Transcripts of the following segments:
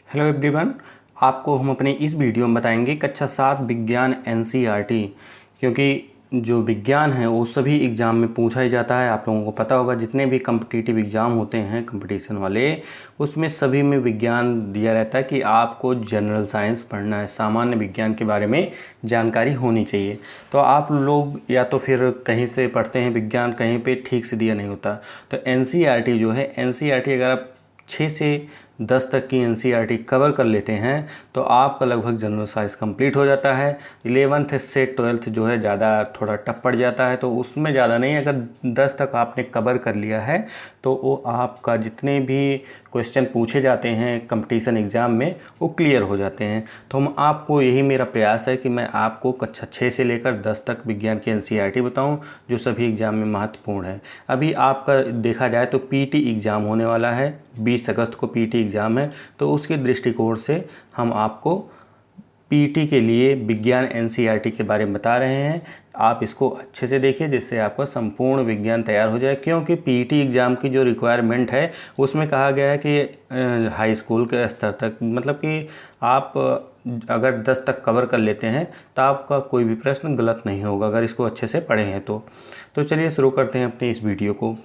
Hello everyone. आपको हम अपने इस वीडियो में बताएंगे कक्षा 7 विज्ञान एनसीईआरटी, क्योंकि जो विज्ञान है वो सभी एग्ज़ाम में पूछा ही जाता है। आप लोगों को पता होगा जितने भी कम्पिटिटिव एग्ज़ाम होते हैं कंपटीशन वाले, उसमें सभी में विज्ञान दिया रहता है कि आपको जनरल साइंस पढ़ना है, सामान्य विज्ञान के बारे में जानकारी होनी चाहिए। तो आप लोग या तो फिर कहीं से पढ़ते हैं विज्ञान, कहीं पे ठीक से दिया नहीं होता। तो एनसीईआरटी जो है, एनसीईआरटी अगर आप 6 से 10 तक की एनसीईआरटी कवर कर लेते हैं तो आपका लगभग जनरल साइंस कंप्लीट हो जाता है। 11th से 12th जो है ज़्यादा थोड़ा टफ पड़ जाता है, तो उसमें ज़्यादा नहीं, अगर 10 तक आपने कवर कर लिया है तो वो आपका जितने भी क्वेश्चन पूछे जाते हैं कंपटीशन एग्ज़ाम में वो क्लियर हो जाते हैं। तो हम आपको यही मेरा प्रयास है कि मैं आपको कक्षा 6 से लेकर 10 तक विज्ञान की एनसीईआरटी बताऊं जो सभी एग्ज़ाम में महत्वपूर्ण है। अभी आपका देखा जाए तो पीटी एग्ज़ाम होने वाला है, 20 अगस्त को पीटी एग्ज़ाम है, तो उसके दृष्टिकोण से हम आपको पीटी के लिए विज्ञान एनसीईआरटी के बारे में बता रहे हैं। आप इसको अच्छे से देखिए जिससे आपका संपूर्ण विज्ञान तैयार हो जाए, क्योंकि पीटी एग्ज़ाम की जो रिक्वायरमेंट है उसमें कहा गया है कि हाई स्कूल के स्तर तक, मतलब कि आप अगर 10 तक कवर कर लेते हैं तो आपका कोई भी प्रश्न गलत नहीं होगा अगर इसको अच्छे से पढ़े हैं तो चलिए शुरू करते हैं अपनी इस वीडियो को।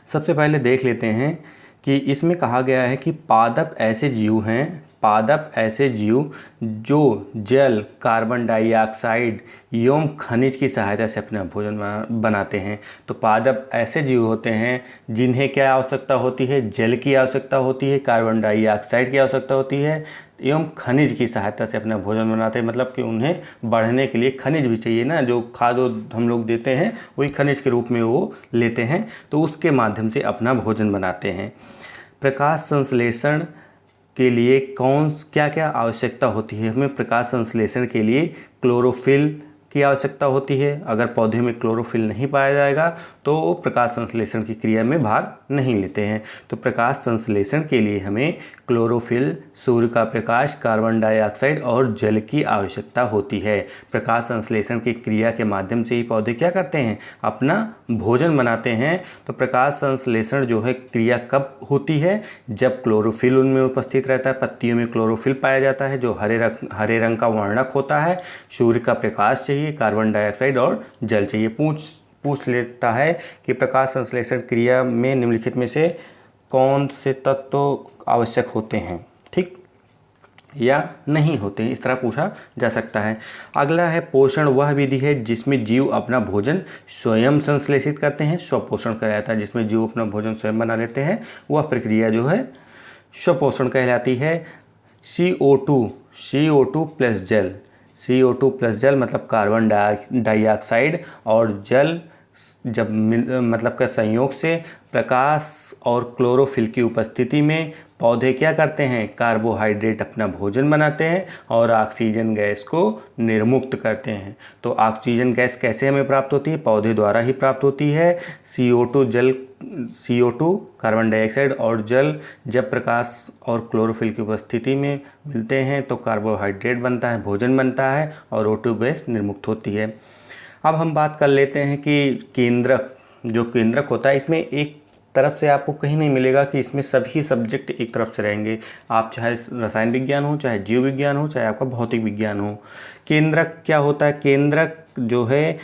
सबसे पहले देख लेते हैं कि इसमें कहा गया है कि पादप ऐसे जीव हैं, पादप ऐसे जीव जो जल, कार्बन डाइऑक्साइड एवं खनिज की सहायता से अपना भोजन बनाते हैं। तो पादप ऐसे जीव होते हैं जिन्हें क्या आवश्यकता होती है, जल की आवश्यकता होती है, कार्बन डाइऑक्साइड की आवश्यकता होती है एवं खनिज की सहायता से अपना भोजन बनाते हैं। मतलब कि उन्हें बढ़ने के लिए खनिज भी चाहिए ना, जो खाद्य हम लोग देते हैं वही खनिज के रूप में वो लेते हैं, तो उसके माध्यम से अपना भोजन बनाते हैं। प्रकाश संश्लेषण के लिए क्या क्या आवश्यकता होती है? हमें प्रकाश संश्लेषण के लिए क्लोरोफिल की आवश्यकता होती है। अगर पौधे में क्लोरोफिल नहीं पाया जाएगा तो वो प्रकाश संश्लेषण की क्रिया में भाग नहीं लेते हैं। तो प्रकाश संश्लेषण के लिए हमें क्लोरोफिल, सूर्य का प्रकाश, कार्बन डाइऑक्साइड और जल की आवश्यकता होती है। प्रकाश संश्लेषण की क्रिया के माध्यम से ही पौधे क्या करते हैं, अपना भोजन बनाते हैं। तो प्रकाश संश्लेषण जो है क्रिया कब होती है, जब क्लोरोफिल उनमें उपस्थित रहता है। पत्तियों में क्लोरोफिल पाया जाता है जो हरे रंग का वर्णक होता है। सूर्य का प्रकाश चाहिए, कार्बन डाइऑक्साइड और जल चाहिए। पूछ लेता है कि प्रकाश संश्लेषण क्रिया में निम्नलिखित में से कौन से तत्व आवश्यक होते हैं, ठीक या नहीं होते हैं, इस तरह पूछा जा सकता है। अगला है पोषण, वह विधि है जिसमें जीव अपना भोजन स्वयं संश्लेषित करते हैं। स्वपोषण कहलाता है जिसमें जीव अपना भोजन स्वयं बना लेते हैं, वह प्रक्रिया जो है स्वपोषण कहलाती है। CO2 प्लस जल, CO2 प्लस जल मतलब कार्बन डाइऑक्साइड और जल जब मतलब का संयोग से प्रकाश और क्लोरोफिल की उपस्थिति में पौधे क्या करते हैं, कार्बोहाइड्रेट अपना भोजन बनाते हैं और ऑक्सीजन गैस को निर्मुक्त करते हैं। तो ऑक्सीजन गैस कैसे हमें प्राप्त होती है, पौधे द्वारा ही प्राप्त होती है। CO2 कार्बन डाइऑक्साइड और जल जब प्रकाश और क्लोरोफिल की उपस्थिति में मिलते हैं तो कार्बोहाइड्रेट बनता है, भोजन बनता है और O2 गैस निर्मुक्त होती है। अब हम बात कर लेते हैं कि केंद्रक, जो केंद्रक होता है इसमें एक तरफ से आपको कहीं नहीं मिलेगा कि इसमें सभी सब्जेक्ट एक तरफ से रहेंगे। आप चाहे रसायन विज्ञान हो, चाहे जीव विज्ञान हो, चाहे आपका भौतिक विज्ञान हो। केंद्रक क्या होता है, केंद्रक जो है,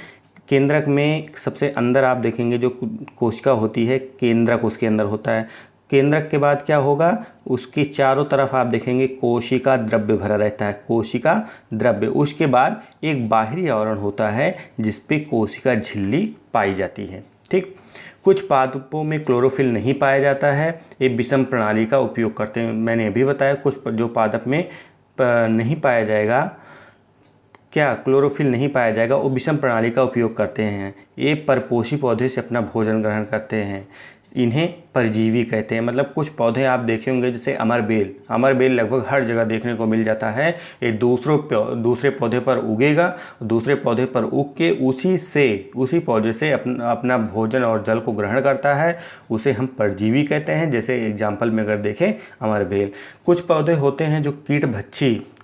केंद्रक में सबसे अंदर आप देखेंगे जो कोशिका होती है, केंद्रक उसके अंदर होता है। केंद्रक के बाद क्या होगा, उसके चारों तरफ आप देखेंगे कोशिका द्रव्य भरा रहता है, कोशिका द्रव्य। उसके बाद एक बाहरी आवरण होता है जिस पे कोशिका झिल्ली पाई जाती है, ठीक। कुछ पादपों में क्लोरोफिल नहीं पाया जाता है, ये विषम प्रणाली का उपयोग करते हैं। मैंने अभी बताया कुछ जो पादप में नहीं पाया जाएगा, क्या क्लोरोफिल नहीं पाया जाएगा, वो विषम प्रणाली का उपयोग करते हैं। ये परपोषी पौधे से अपना भोजन ग्रहण करते हैं, इन्हें परजीवी कहते हैं। मतलब कुछ पौधे आप देखे होंगे जैसे अमरबेल लगभग हर जगह देखने को मिल जाता है। ये दूसरे पौधे पर उगेगा, दूसरे पौधे पर उग के उसी पौधे से अपना भोजन और जल को ग्रहण करता है, उसे हम परजीवी कहते हैं। जैसे एग्जाम्पल में अगर देखें अमरबेल। कुछ पौधे होते हैं जो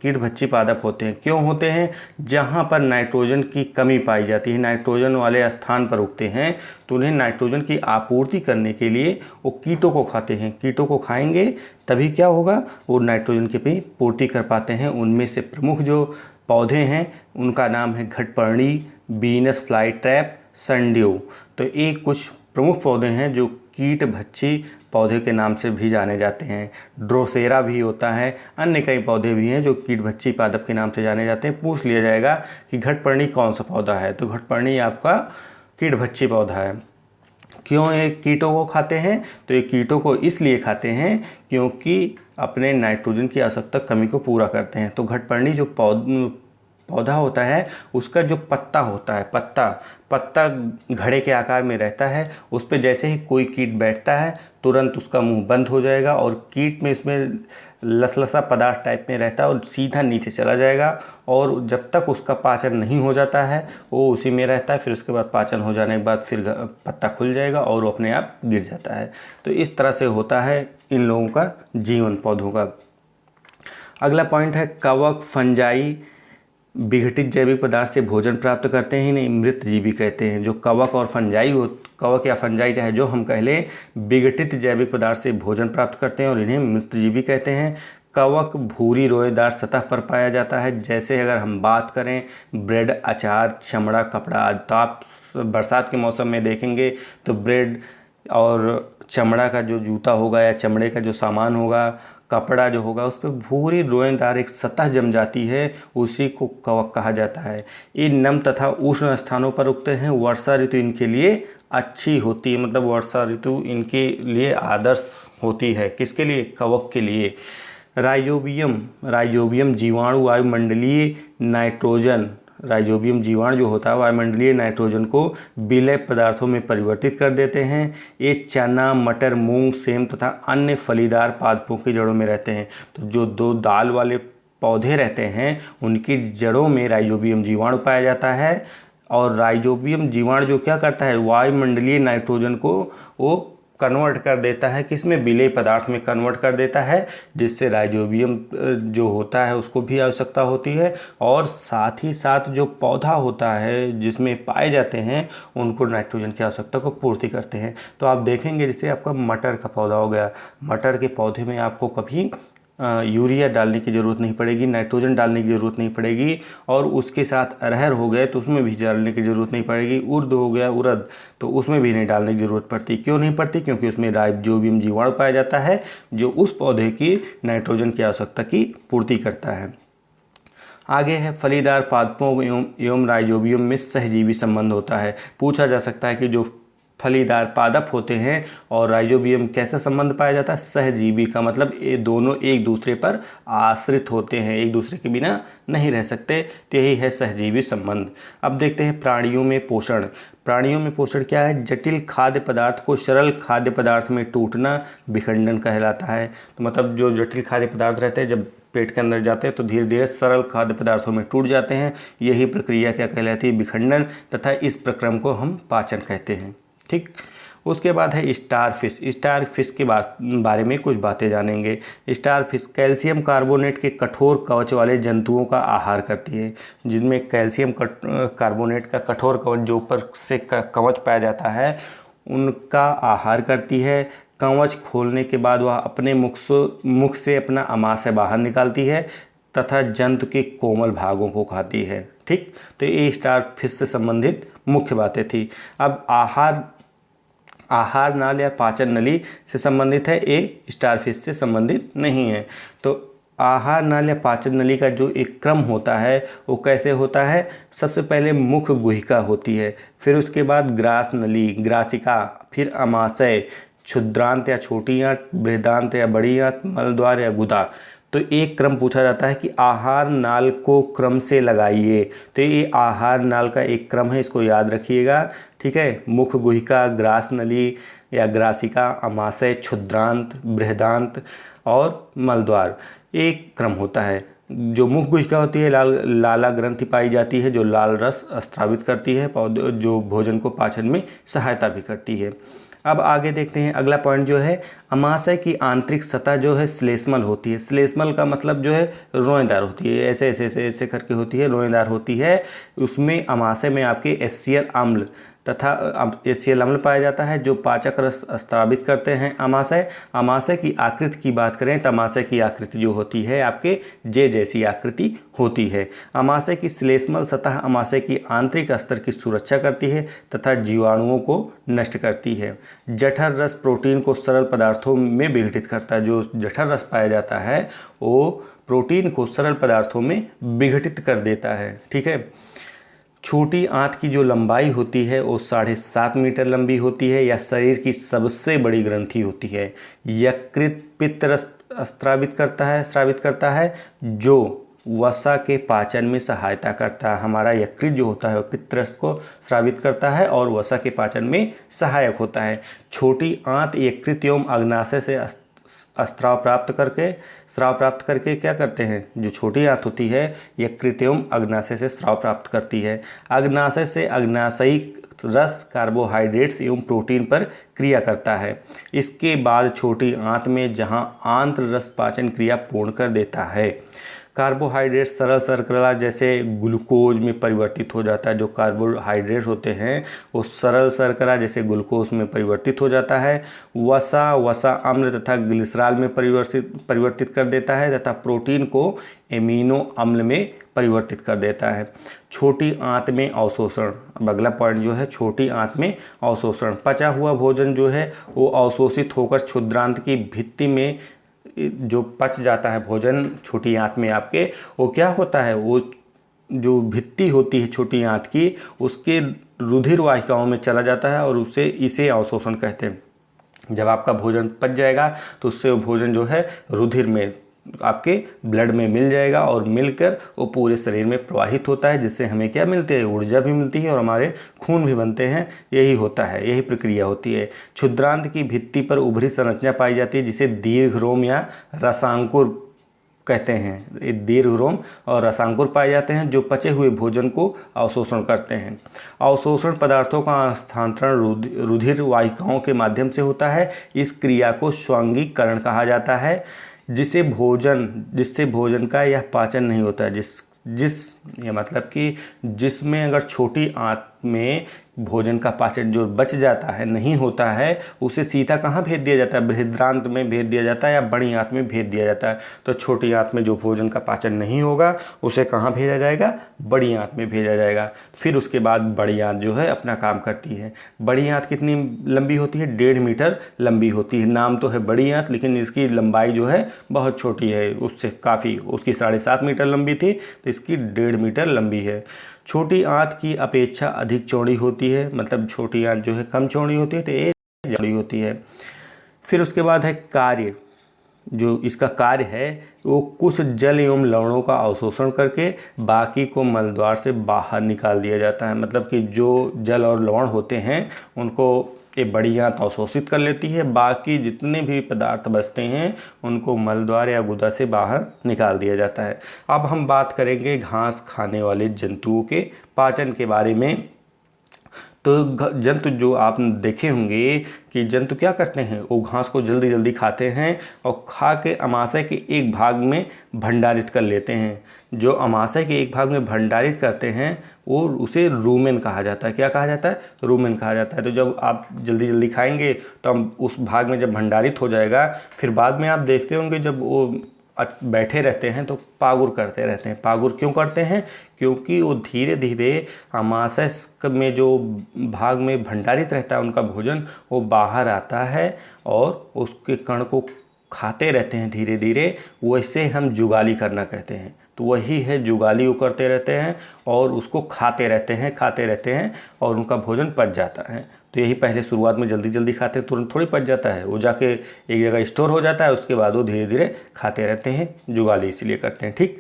कीटभक्षी पादप होते हैं। क्यों होते हैं, जहाँ पर नाइट्रोजन की कमी पाई जाती है, नाइट्रोजन वाले स्थान पर उगते हैं, तो उन्हें नाइट्रोजन की आपूर्ति करने के लिए वो कीटों को खाते हैं। कीटों को खाएंगे तभी क्या होगा, वो नाइट्रोजन की भी पूर्ति कर पाते हैं। उनमें से प्रमुख जो पौधे हैं उनका नाम है घटपर्णी, बीनस फ्लाई ट्रैप, सनड्यू। तो ये कुछ प्रमुख पौधे हैं जो कीट भक्षी पौधे के नाम से भी जाने जाते हैं। ड्रोसेरा भी होता है, अन्य कई पौधे भी हैं जो कीट भक्षी पादप के नाम से जाने जाते हैं। पूछ लिया जाएगा कि घटपर्णी कौन सा पौधा है, तो घटपर्णी आपका कीट भक्षी पौधा है। क्यों ये कीटों को खाते हैं, तो ये कीटों को इसलिए खाते हैं क्योंकि अपने नाइट्रोजन की आवश्यकता कमी को पूरा करते हैं। तो घटपर्णी जो पौधा होता है उसका जो पत्ता होता है, पत्ता घड़े के आकार में रहता है। उस पर जैसे ही कोई कीट बैठता है तुरंत उसका मुंह बंद हो जाएगा और कीट में इसमें लसलसा पदार्थ टाइप में रहता है और सीधा नीचे चला जाएगा। और जब तक उसका पाचन नहीं हो जाता है वो उसी में रहता है। फिर उसके बाद पाचन हो जाने के बाद फिर पत्ता खुल जाएगा और वो अपने आप गिर जाता है। तो इस तरह से होता है इन लोगों का जीवन, पौधों का। अगला पॉइंट है कवक, फंजाई विघटित जैविक पदार्थ से भोजन प्राप्त करते हैं, इन्हें मृतजीवी कहते हैं। जो कवक और फंजाई कवक या फंजाई चाहे जो हम कह लें, विघटित जैविक पदार्थ से भोजन प्राप्त करते हैं और इन्हें मृतजीवी कहते हैं। कवक भूरी रोएदार सतह पर पाया जाता है। जैसे अगर हम बात करें ब्रेड, अचार, चमड़ा, कपड़ा आदि, तो आप बरसात के मौसम में देखेंगे तो ब्रेड और चमड़ा का जो जूता होगा या चमड़े का जो सामान होगा, कपड़ा जो होगा, उस पर भूरी रोएदार एक सतह जम जाती है, उसी को कवक कहा जाता है। ये नम तथा उष्ण स्थानों पर उगते हैं। वर्षा ऋतु इनके लिए अच्छी होती है, मतलब वर्षा ऋतु इनके लिए आदर्श होती है। किसके लिए? कवक के लिए। राइजोबियम जीवाणु वायुमंडलीय नाइट्रोजन, राइजोबियम जीवाणु जो होता है वायुमंडलीय नाइट्रोजन को विलय पदार्थों में परिवर्तित कर देते हैं। ये चना, मटर, मूंग, सेम तथा अन्य फलीदार पादपों की जड़ों में रहते हैं। तो जो दो दाल वाले पौधे रहते हैं उनकी जड़ों में राइजोबियम जीवाणु पाया जाता है। और राइजोबियम जीवाणु जो क्या करता है, वायुमंडलीय नाइट्रोजन को वो कन्वर्ट कर देता है, किसमें? विलेय पदार्थ में कन्वर्ट कर देता है, जिससे राइजोबियम जो होता है उसको भी आवश्यकता होती है। और साथ ही साथ जो पौधा होता है जिसमें पाए जाते हैं उनको नाइट्रोजन की आवश्यकता को पूर्ति करते हैं। तो आप देखेंगे जैसे आपका मटर का पौधा हो गया, मटर के पौधे में आपको कभी यूरिया डालने की ज़रूरत नहीं पड़ेगी, नाइट्रोजन डालने की ज़रूरत नहीं पड़ेगी। और उसके साथ अरहर हो गए तो उसमें भी डालने की ज़रूरत नहीं पड़ेगी। उर्द हो गया, उड़द, तो उसमें भी नहीं डालने की ज़रूरत पड़ती। क्यों नहीं पड़ती? क्योंकि उसमें राइजोबियम जीवाणु पाया जाता है जो उस पौधे की नाइट्रोजन की आवश्यकता की पूर्ति करता है। आगे है फलीदार पादपों एवं राइजोबियम में सहजीवी संबंध होता है। पूछा जा सकता है कि जो फलीदार पादप होते हैं और राइजोबियम कैसा संबंध पाया जाता है? सहजीवी का मतलब ये दोनों एक दूसरे पर आश्रित होते हैं, एक दूसरे के बिना नहीं रह सकते, तो यही है सहजीवी संबंध। अब देखते हैं प्राणियों में पोषण। प्राणियों में पोषण क्या है? जटिल खाद्य पदार्थ को सरल खाद्य पदार्थ में टूटना विखंडन कहलाता है। तो मतलब जो जटिल खाद्य पदार्थ रहते हैं जब पेट के अंदर जाते हैं तो धीरे धीरे सरल खाद्य पदार्थों में टूट जाते हैं। यही प्रक्रिया क्या कहलाती है? विखंडन, तथा इस प्रक्रम को हम पाचन कहते हैं। ठीक। उसके बाद है स्टार फिश। स्टार फिश के बारे में कुछ बातें जानेंगे। स्टार फिश कैल्शियम कार्बोनेट के कठोर कवच वाले जंतुओं का आहार करती है, जिनमें कैल्शियम कार्बोनेट का कठोर कवच जो ऊपर से कवच पाया जाता है उनका आहार करती है। कवच खोलने के बाद वह अपने मुख से अपना आमाशय बाहर निकालती है तथा जंतु के कोमल भागों को खाती है। ठीक। तो ये स्टार फिश से संबंधित मुख्य बातें थी। अब आहार नाल या पाचन नली से संबंधित है, ये स्टारफिश से संबंधित नहीं है। तो आहार नाल या पाचन नली का जो एक क्रम होता है वो कैसे होता है? सबसे पहले मुख गुहिका होती है, फिर उसके बाद ग्रास नली, ग्रासिका, फिर अमाशय, क्षुद्रांत या छोटी आंत, बृहदांत या बड़ी आंत, मलद्वार या गुदा। तो एक क्रम पूछा जाता है कि आहार नाल को क्रम से लगाइए। तो ये आहार नाल का एक क्रम है, इसको याद रखिएगा। ठीक है। मुख गुहिका, ग्रास नली या ग्रासिका, अमाशय, क्षुद्रांत, बृहदांत और मलद्वार, एक क्रम होता है। जो मुख गुहिका होती है लाला ग्रंथि पाई जाती है जो लाल रस स्रावित करती है, जो भोजन को पाचन में सहायता भी करती है। अब आगे देखते हैं अगला पॉइंट जो है, अमाशय की आंतरिक सतह जो है श्लेष्मल होती है। श्लेष्मल का मतलब जो है रोएदार होती है, ऐसे ऐसे ऐसे ऐसे करके होती है, रोएदार होती है। उसमें अमाशय में आपके एसियल अम्ल तथा HCl अम्ल पाया जाता है जो पाचक रस स्रावित करते हैं। अमाशय की आकृति की बात करें तो अमाशय की आकृति जो होती है आपके जे जैसी आकृति होती है। अमाशय की श्लेष्मल सतह अमाशय की आंतरिक स्तर की सुरक्षा करती है तथा जीवाणुओं को नष्ट करती है। जठर रस प्रोटीन को सरल पदार्थों में विघटित करता है। जो जठर रस पाया जाता है वो प्रोटीन को सरल पदार्थों में विघटित कर देता है। ठीक है। छोटी आंत की जो लंबाई होती है वो 7.5 मीटर लंबी होती है। यह शरीर की सबसे बड़ी ग्रंथि होती है। यकृत पित्त रस स्रावित करता है जो वसा के पाचन में सहायता करता है। हमारा यकृत जो होता है वो पित्त रस को स्रावित करता है और वसा के पाचन में सहायक होता है। छोटी आंत यकृत एवं अग्नाशय से स्राव प्राप्त करके क्या करते हैं, जो छोटी आंत होती है यकृत एवं अग्नाशय से स्राव प्राप्त करती है। अग्नाशय से अग्नाशयिक रस कार्बोहाइड्रेट्स एवं प्रोटीन पर क्रिया करता है। इसके बाद छोटी आंत में जहां आंत्र रस पाचन क्रिया पूर्ण कर देता है। कार्बोहाइड्रेट सरल शर्करा जैसे ग्लूकोज में परिवर्तित हो जाता है। जो कार्बोहाइड्रेट होते हैं वो सरल शर्करा जैसे ग्लूकोज में परिवर्तित हो जाता है। वसा अम्ल तथा ग्लिसरॉल में परिवर्तित कर देता है तथा प्रोटीन को एमिनो अम्ल में परिवर्तित कर देता है। छोटी आंत में अवशोषण, अब अगला पॉइंट जो है छोटी आंत में अवशोषण। पचा हुआ भोजन जो है वो अवशोषित होकर क्षुद्रांत की भित्ति में जो पच जाता है भोजन छोटी आंत में आपके, वो क्या होता है, वो जो भित्ति होती है छोटी आंत की उसके रुधिर वाहिकाओं में चला जाता है और इसे अवशोषण कहते हैं। जब आपका भोजन पच जाएगा तो उससे वो भोजन जो है रुधिर में आपके ब्लड में मिल जाएगा और मिलकर वो पूरे शरीर में प्रवाहित होता है, जिससे हमें क्या मिलती है, ऊर्जा भी मिलती है और हमारे खून भी बनते हैं। यही होता है, यही प्रक्रिया होती है। क्षुद्रांत की भित्ति पर उभरी संरचना पाई जाती है जिसे दीर्घरोम या रसांकुर कहते हैं। दीर्घरोम और रसांकुर पाए जाते हैं जो पचे हुए भोजन को अवशोषण करते हैं। अवशोषण पदार्थों का स्थानांतरण रुधिर वाहिकाओं के माध्यम से होता है। इस क्रिया को स्वांगीकरण कहा जाता है, जिससे भोजन का यह पाचन नहीं होता है। ये मतलब कि जिसमें अगर छोटी आंत में भोजन का पाचन जो बच जाता है नहीं होता है, उसे सीधा कहाँ भेज दिया जाता है, बृहदान्त्र में भेज दिया जाता है या बड़ी आंत में भेज दिया जाता है। तो छोटी आंत में जो भोजन का पाचन नहीं होगा उसे कहाँ भेजा जाएगा, बड़ी आंत में भेजा जाएगा। फिर उसके बाद बड़ी आंत जो है अपना काम करती है। बड़ी आंत कितनी लंबी होती है, 1.5 मीटर लंबी होती है। नाम तो है बड़ी आंत लेकिन इसकी लंबाई जो है बहुत छोटी है, उससे काफ़ी, उसकी 7.5 मीटर लंबी थी तो इसकी 1.5 मीटर लंबी है। छोटी आंत की अपेक्षा अधिक चौड़ी होती है, मतलब छोटी आंत जो है कम चौड़ी होती है तो ये चौड़ी होती है। फिर उसके बाद है कार्य। जो इसका कार्य है वो कुछ जल एवं लवणों का अवशोषण करके बाकी को मलद्वार से बाहर निकाल दिया जाता है। मतलब कि जो जल और लवण होते हैं उनको ये बड़ी आंत अवशोषित कर लेती है, बाकी जितने भी पदार्थ बचते हैं उनको मलद्वार या गुदा से बाहर निकाल दिया जाता है। अब हम बात करेंगे घास खाने वाले जंतुओं के पाचन के बारे में। तो जंतु जो आप देखे होंगे कि जंतु क्या करते हैं, वो घास को जल्दी जल्दी खाते हैं और खा के अमाशय के एक भाग में भंडारित कर लेते हैं। जो अमाशय के एक भाग में भंडारित करते हैं वो उसे रूमेन कहा जाता है। क्या कहा जाता है, रूमेन कहा जाता है। तो जब आप जल्दी जल्दी खाएंगे तो हम उस भाग में जब भंडारित हो जाएगा, फिर बाद में आप देखते होंगे जब वो बैठे रहते हैं तो पागुर करते रहते हैं। पागुर क्यों करते हैं, क्योंकि वो धीरे धीरे अमाशय में जो भाग में भंडारित रहता है उनका भोजन वो बाहर आता है और उसके कण को खाते रहते हैं धीरे धीरे। वैसे हम जुगाली करना कहते हैं। तो वही है, जुगाली वो करते रहते हैं और उसको खाते रहते हैं और उनका भोजन पच जाता है। तो यही पहले शुरुआत में जल्दी जल्दी खाते हैं, तुरंत थोड़ी पच जाता है, वो जाके एक जगह स्टोर हो जाता है, उसके बाद वो धीरे धीरे खाते रहते हैं। जुगाली इसलिए करते हैं। ठीक।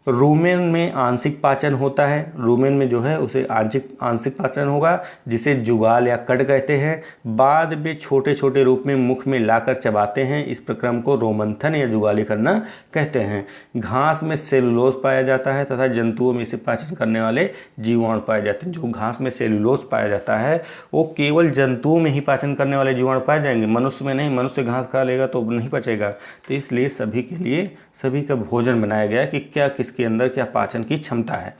रूमेन में आंशिक पाचन होता है। रूमेन में जो है उसे आंशिक पाचन होगा जिसे जुगाल या कट कहते हैं। बाद में छोटे छोटे रूप में मुख में लाकर चबाते हैं। इस प्रक्रम को रोमंथन या जुगाली करना कहते हैं। घास में सेलुलोज पाया जाता है तथा जंतुओं में इसे पाचन करने वाले जीवाणु पाए जाते हैं। जो घास में सेलुलोज पाया जाता है वो केवल जंतुओं में ही पाचन करने वाले जीवाणु पाए जाएंगे, मनुष्य में नहीं। मनुष्य घास खा लेगा तो नहीं पचेगा। तो इसलिए सभी के लिए सभी का भोजन बनाया गया कि क्या किसके अंदर क्या पाचन की क्षमता है।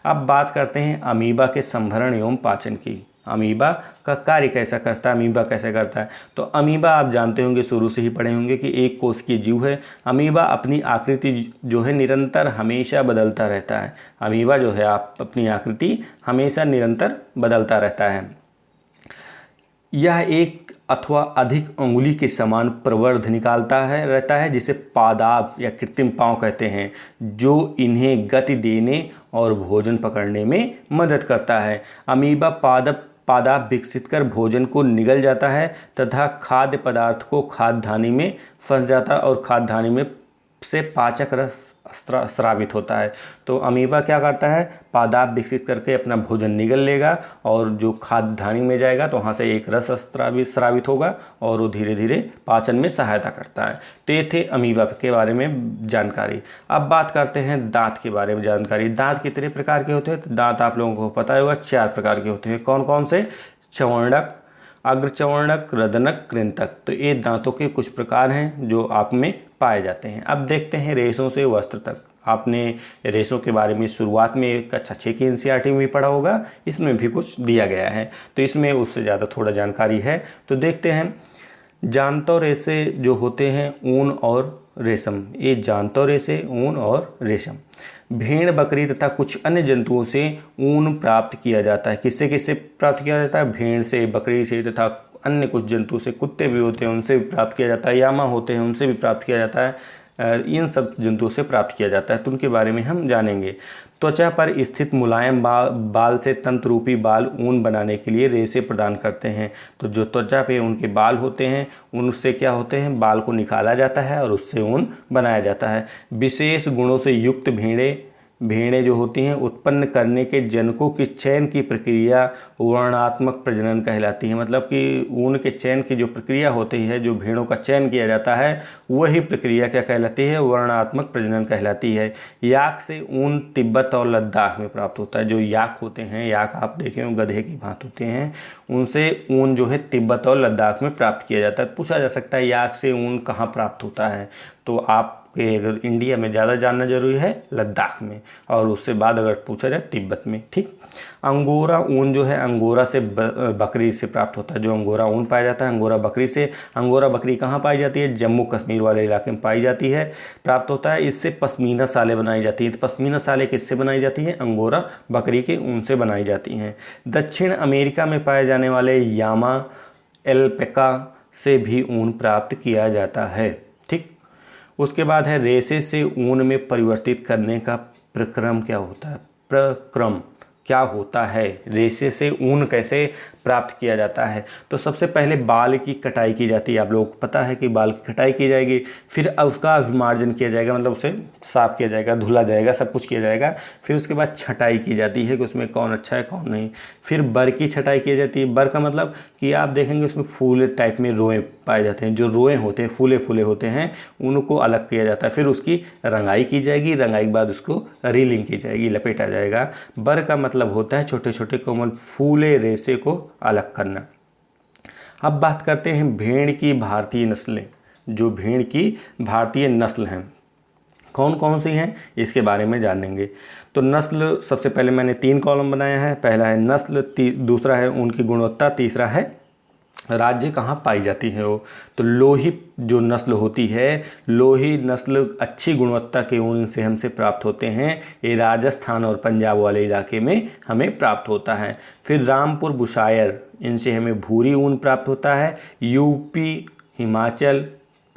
अब बात करते हैं अमीबा के संभरण एवं पाचन की। अमीबा का कार्य कैसा करता है, अमीबा कैसे करता है। तो अमीबा आप जानते होंगे, शुरू से ही पढ़े होंगे कि एक कोशिकीय जीव है। अमीबा अपनी आकृति जो है निरंतर हमेशा बदलता रहता है। अमीबा जो है आप अपनी आकृति हमेशा निरंतर बदलता रहता है। यह एक अथवा अधिक अंगुली के समान प्रवर्ध निकालता है रहता है, जिसे पादाप या कृत्रिम पाँव कहते हैं, जो इन्हें गति देने और भोजन पकड़ने में मदद करता है। अमीबा पादाप विकसित कर भोजन को निगल जाता है तथा खाद्य पदार्थ को खाद्यानि में फंस जाता है और खाद्यानि में से पाचक रस स्रावित होता है। तो अमीबा क्या करता है, पादाप विकसित करके अपना भोजन निगल लेगा और जो खाद्यानि में जाएगा तो वहाँ से एक रस स्रावित होगा और वो धीरे धीरे पाचन में सहायता करता है। तो ये थे अमीबा के बारे में जानकारी। अब बात करते हैं दांत के बारे में जानकारी। दांत कितने प्रकार के होते हैं, तो दांत आप लोगों को पता होगा 4 प्रकार के होते हैं। कौन कौन से? चवर्णक, अग्रचवर्णक, रदनक, कृंतक। तो ये दांतों के कुछ प्रकार हैं जो आप में पाए जाते हैं। अब देखते हैं रेशों से वस्त्र तक। आपने रेशों के बारे में शुरुआत में कक्षा 6 की एनसीईआरटी में भी पढ़ा होगा, इसमें भी कुछ दिया गया है, तो इसमें उससे ज़्यादा थोड़ा जानकारी है। तो देखते हैं। जानतो रेशे जो होते हैं ऊन और रेशम, ये जानतो रेशे, ऊन और रेशम। भेड़, बकरी तथा कुछ अन्य जंतुओं से ऊन प्राप्त किया जाता है। किससे किससे प्राप्त किया जाता है? भेड़ से, बकरी से तथा अन्य कुछ जंतु से, कुत्ते भी होते हैं उनसे भी प्राप्त किया जाता है, यामा होते हैं उनसे भी प्राप्त किया जाता है, इन सब जंतुओं से प्राप्त किया जाता है। तो उनके बारे में हम जानेंगे। त्वचा पर स्थित मुलायम बाल से तंतु रूपी बाल ऊन बनाने के लिए रेशे प्रदान करते हैं। तो जो त्वचा पे उनके बाल होते हैं उनसे क्या होते हैं, बाल को निकाला जाता है और उससे ऊन बनाया जाता है। विशेष गुणों से युक्त भेड़ें जो होती हैं उत्पन्न करने के जनकों की चयन की प्रक्रिया वर्णात्मक प्रजनन कहलाती है। मतलब कि ऊन के चयन की जो प्रक्रिया होती है, जो भेड़ों का चयन किया जाता है, वही प्रक्रिया क्या कहलाती है? वर्णात्मक प्रजनन कहलाती है। याक से ऊन तिब्बत और लद्दाख में प्राप्त होता है। जो याक होते हैं, याक आप देखे हो गधे की भांति होते हैं, उनसे ऊन जो है तिब्बत और लद्दाख में प्राप्त किया जाता है। पूछा जा सकता है याक से ऊन कहाँ प्राप्त होता है, तो आप अगर इंडिया में ज़्यादा जानना जरूरी है लद्दाख में, और उससे बाद अगर पूछा जाए तिब्बत में। ठीक। अंगोरा ऊन जो है अंगोरा से बकरी से प्राप्त होता है। जो अंगोरा ऊन पाया जाता है अंगोरा बकरी से। अंगोरा बकरी कहाँ पाई जाती है? जम्मू कश्मीर वाले इलाके में पाई जाती है, प्राप्त होता है। इससे पश्मीना सालें बनाई जाती हैं। तो पश्मीना सालें किससे बनाई जाती हैं? अंगोरा बकरी के ऊन से बनाई जाती हैं। दक्षिण अमेरिका में पाए जाने वाले यामा एल्पैका से भी ऊन प्राप्त किया जाता है। ठीक। उसके बाद है रेशे से ऊन में परिवर्तित करने का प्रक्रम क्या होता है? प्रक्रम क्या होता है? रेशे से ऊन कैसे प्राप्त किया जाता है? तो सबसे पहले बाल की कटाई की जाती है। आप लोगों को पता है कि बाल की कटाई की जाएगी, फिर उसका अभिमार्जन किया जाएगा, मतलब उसे साफ किया जाएगा, धुला जाएगा, सब कुछ किया जाएगा। फिर उसके बाद छटाई की जाती है कि उसमें कौन अच्छा है कौन नहीं। फिर बर की छटाई की जाती है। बर का मतलब कि आप देखेंगे उसमें फूले टाइप में रोएं पाए जाते हैं। जो रोएं होते हैं फूले फूले होते हैं, उनको अलग किया जाता है। फिर उसकी रंगाई की जाएगी, रंगाई के बाद उसको रीलिंग की जाएगी, लपेटा जाएगा। बर का मतलब होता है छोटे छोटे कोमल फूले रेशे को अलग करना। अब बात करते हैं भेड़ की भारतीय नस्लें। जो भेड़ की भारतीय नस्ल हैं कौन कौन सी हैं, इसके बारे में जानेंगे। तो नस्ल सबसे पहले मैंने 3 कॉलम बनाया है। पहला है नस्ल, दूसरा है उनकी गुणवत्ता, तीसरा है राज्य कहाँ पाई जाती है वो। तो लोही जो नस्ल होती है, लोही नस्ल अच्छी गुणवत्ता के ऊन से हमसे प्राप्त होते हैं। ये राजस्थान और पंजाब वाले इलाके में हमें प्राप्त होता है। फिर रामपुर बुशायर, इनसे हमें भूरी ऊन प्राप्त होता है। यूपी, हिमाचल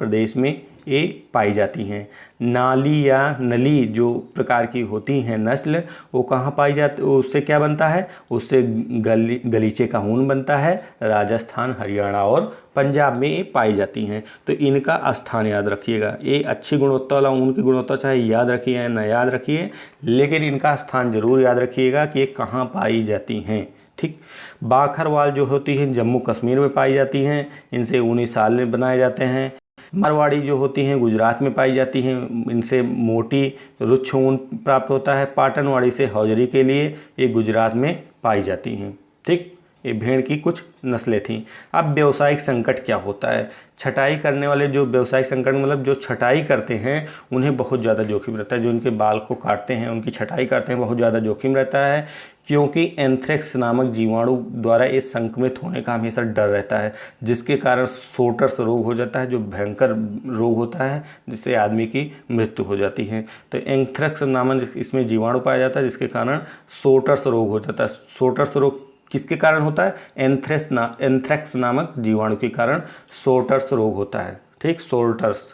प्रदेश में ये पाई जाती हैं। नाली या नली जो प्रकार की होती हैं नस्ल, वो कहाँ पाई जाती, उससे क्या बनता है? उससे गलीचे का ऊन बनता है। राजस्थान, हरियाणा और पंजाब में ये पाई जाती हैं। तो इनका स्थान याद रखिएगा। ये अच्छी गुणवत्ता वाला ऊन की गुणवत्ता चाहे याद रखिए या न याद रखिए, लेकिन इनका स्थान जरूर याद रखिएगा कि ये कहाँ पाई जाती हैं। ठीक। बाखरवाल जो होती है जम्मू कश्मीर में पाई जाती हैं। इनसे ऊनी साल बनाए जाते हैं। मारवाड़ी जो होती हैं गुजरात में पाई जाती हैं। इनसे मोटी रुक्ष ऊन प्राप्त होता है। पाटनवाड़ी से हौजरी के लिए ये गुजरात में पाई जाती हैं। ठीक। ये भेड़ की कुछ नस्लें थीं। अब व्यावसायिक संकट क्या होता है? छटाई करने वाले जो व्यावसायिक संकट मतलब जो छटाई करते हैं उन्हें बहुत ज़्यादा जोखिम रहता है। जो उनके बाल को काटते हैं, उनकी छटाई करते हैं, बहुत ज़्यादा जोखिम रहता है, क्योंकि एंथ्रेक्स नामक जीवाणु द्वारा ये संक्रमित होने का हमेशा डर रहता है, जिसके कारण सोटर्स रोग हो जाता है, जो भयंकर रोग होता है जिससे आदमी की मृत्यु हो जाती है। तो एंथ्रेक्स नामक इसमें जीवाणु पाया जाता है, जिसके कारण सोटर्स रोग हो जाता है। सोटर्स रोग किसके कारण होता है? एंथ्रेक्स नामक जीवाणु के कारण सोटर्स रोग होता है। ठीक, सोल्टर्स।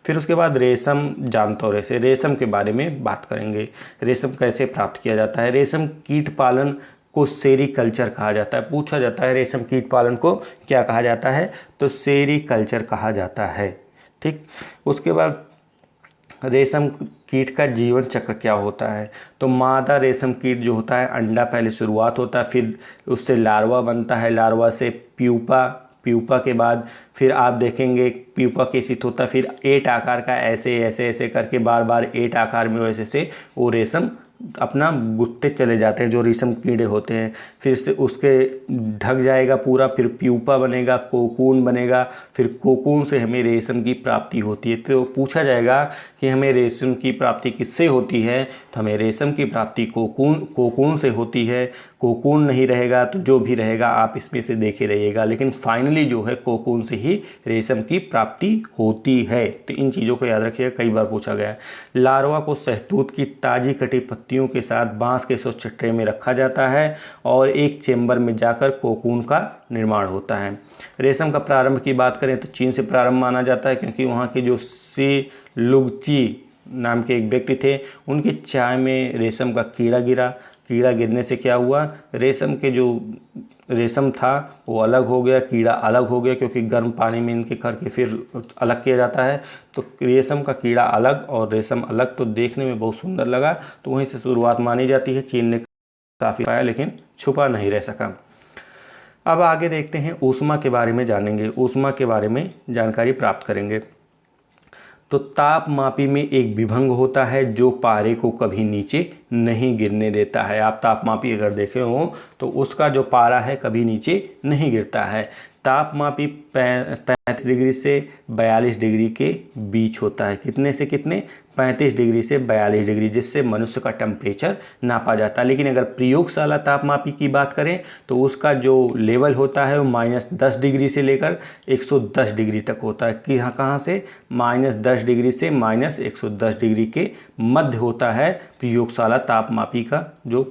फिर उसके बाद रेशम जानते हो, रेशम के बारे में बात करेंगे। रेशम कैसे प्राप्त किया जाता है? रेशम कीट पालन को सेरीकल्चर कहा जाता है। पूछा जाता है रेशम कीट पालन को क्या कहा जाता है? तो सेरीकल्चर कहा जाता है। ठीक, उसके बाद रेशम कीट का जीवन चक्र क्या होता है? तो मादा रेशम कीट जो होता है, अंडा पहले शुरुआत होता है, फिर उससे लार्वा बनता है, लार्वा से प्यूपा, प्यूपा के बाद फिर आप देखेंगे प्यूपा केसित होता है, फिर एट आकार का ऐसे ऐसे ऐसे करके बार बार एट आकार में वैसे से वो रेशम अपना गुत्ते चले जाते हैं, जो रेशम कीड़े होते हैं। फिर से उसके ढक जाएगा पूरा, फिर प्यूपा बनेगा, कोकून बनेगा, फिर कोकून से हमें रेशम की प्राप्ति होती है। तो पूछा जाएगा कि हमें रेशम की प्राप्ति किससे होती है? तो हमें रेशम की प्राप्ति कोकून से होती है। कोकून नहीं रहेगा तो जो भी रहेगा आप इसमें से देखे रहिएगा, लेकिन फाइनली जो है कोकून से ही रेशम की प्राप्ति होती है। तो इन चीज़ों को याद रखिएगा, कई बार पूछा गया है। लार्वा को शहतूत की ताज़ी कटी पत्तियों के साथ बांस के स्वच्छ ट्रे में रखा जाता है और एक चेंबर में जाकर कोकून का निर्माण होता है। रेशम का प्रारंभ की बात करें तो चीन से प्रारंभ माना जाता है, क्योंकि वहाँ के जो सी लुगची नाम के एक व्यक्ति थे, उनकी चाय में रेशम का कीड़ा गिरा। कीड़ा गिरने से क्या हुआ? रेशम के जो रेशम था वो अलग हो गया, कीड़ा अलग हो गया, क्योंकि गर्म पानी में इनके करके फिर अलग किया जाता है। तो रेशम का कीड़ा अलग और रेशम अलग, तो देखने में बहुत सुंदर लगा, तो वहीं से शुरुआत मानी जाती है। चीन ने काफ़ी पाया लेकिन छुपा नहीं रह सका। अब आगे देखते हैं, ऊष्मा के बारे में जानेंगे, ऊष्मा के बारे में जानकारी प्राप्त करेंगे। तो तापमापी में एक विभंग होता है जो पारे को कभी नीचे नहीं गिरने देता है। आप तापमापी अगर देखे हो तो उसका जो पारा है कभी नीचे नहीं गिरता है। तापमापी 35 डिग्री से 42 डिग्री के बीच होता है। कितने से कितने? 35 डिग्री से 42 डिग्री, जिससे मनुष्य का टेम्परेचर नापा जाता है। लेकिन अगर प्रयोगशाला तापमापी की बात करें तो उसका जो लेवल होता है वो -10 डिग्री से लेकर 110 डिग्री तक होता है। कि कहाँ से? -10 डिग्री से -110 डिग्री के मध्य होता है प्रयोगशाला तापमापी का, जो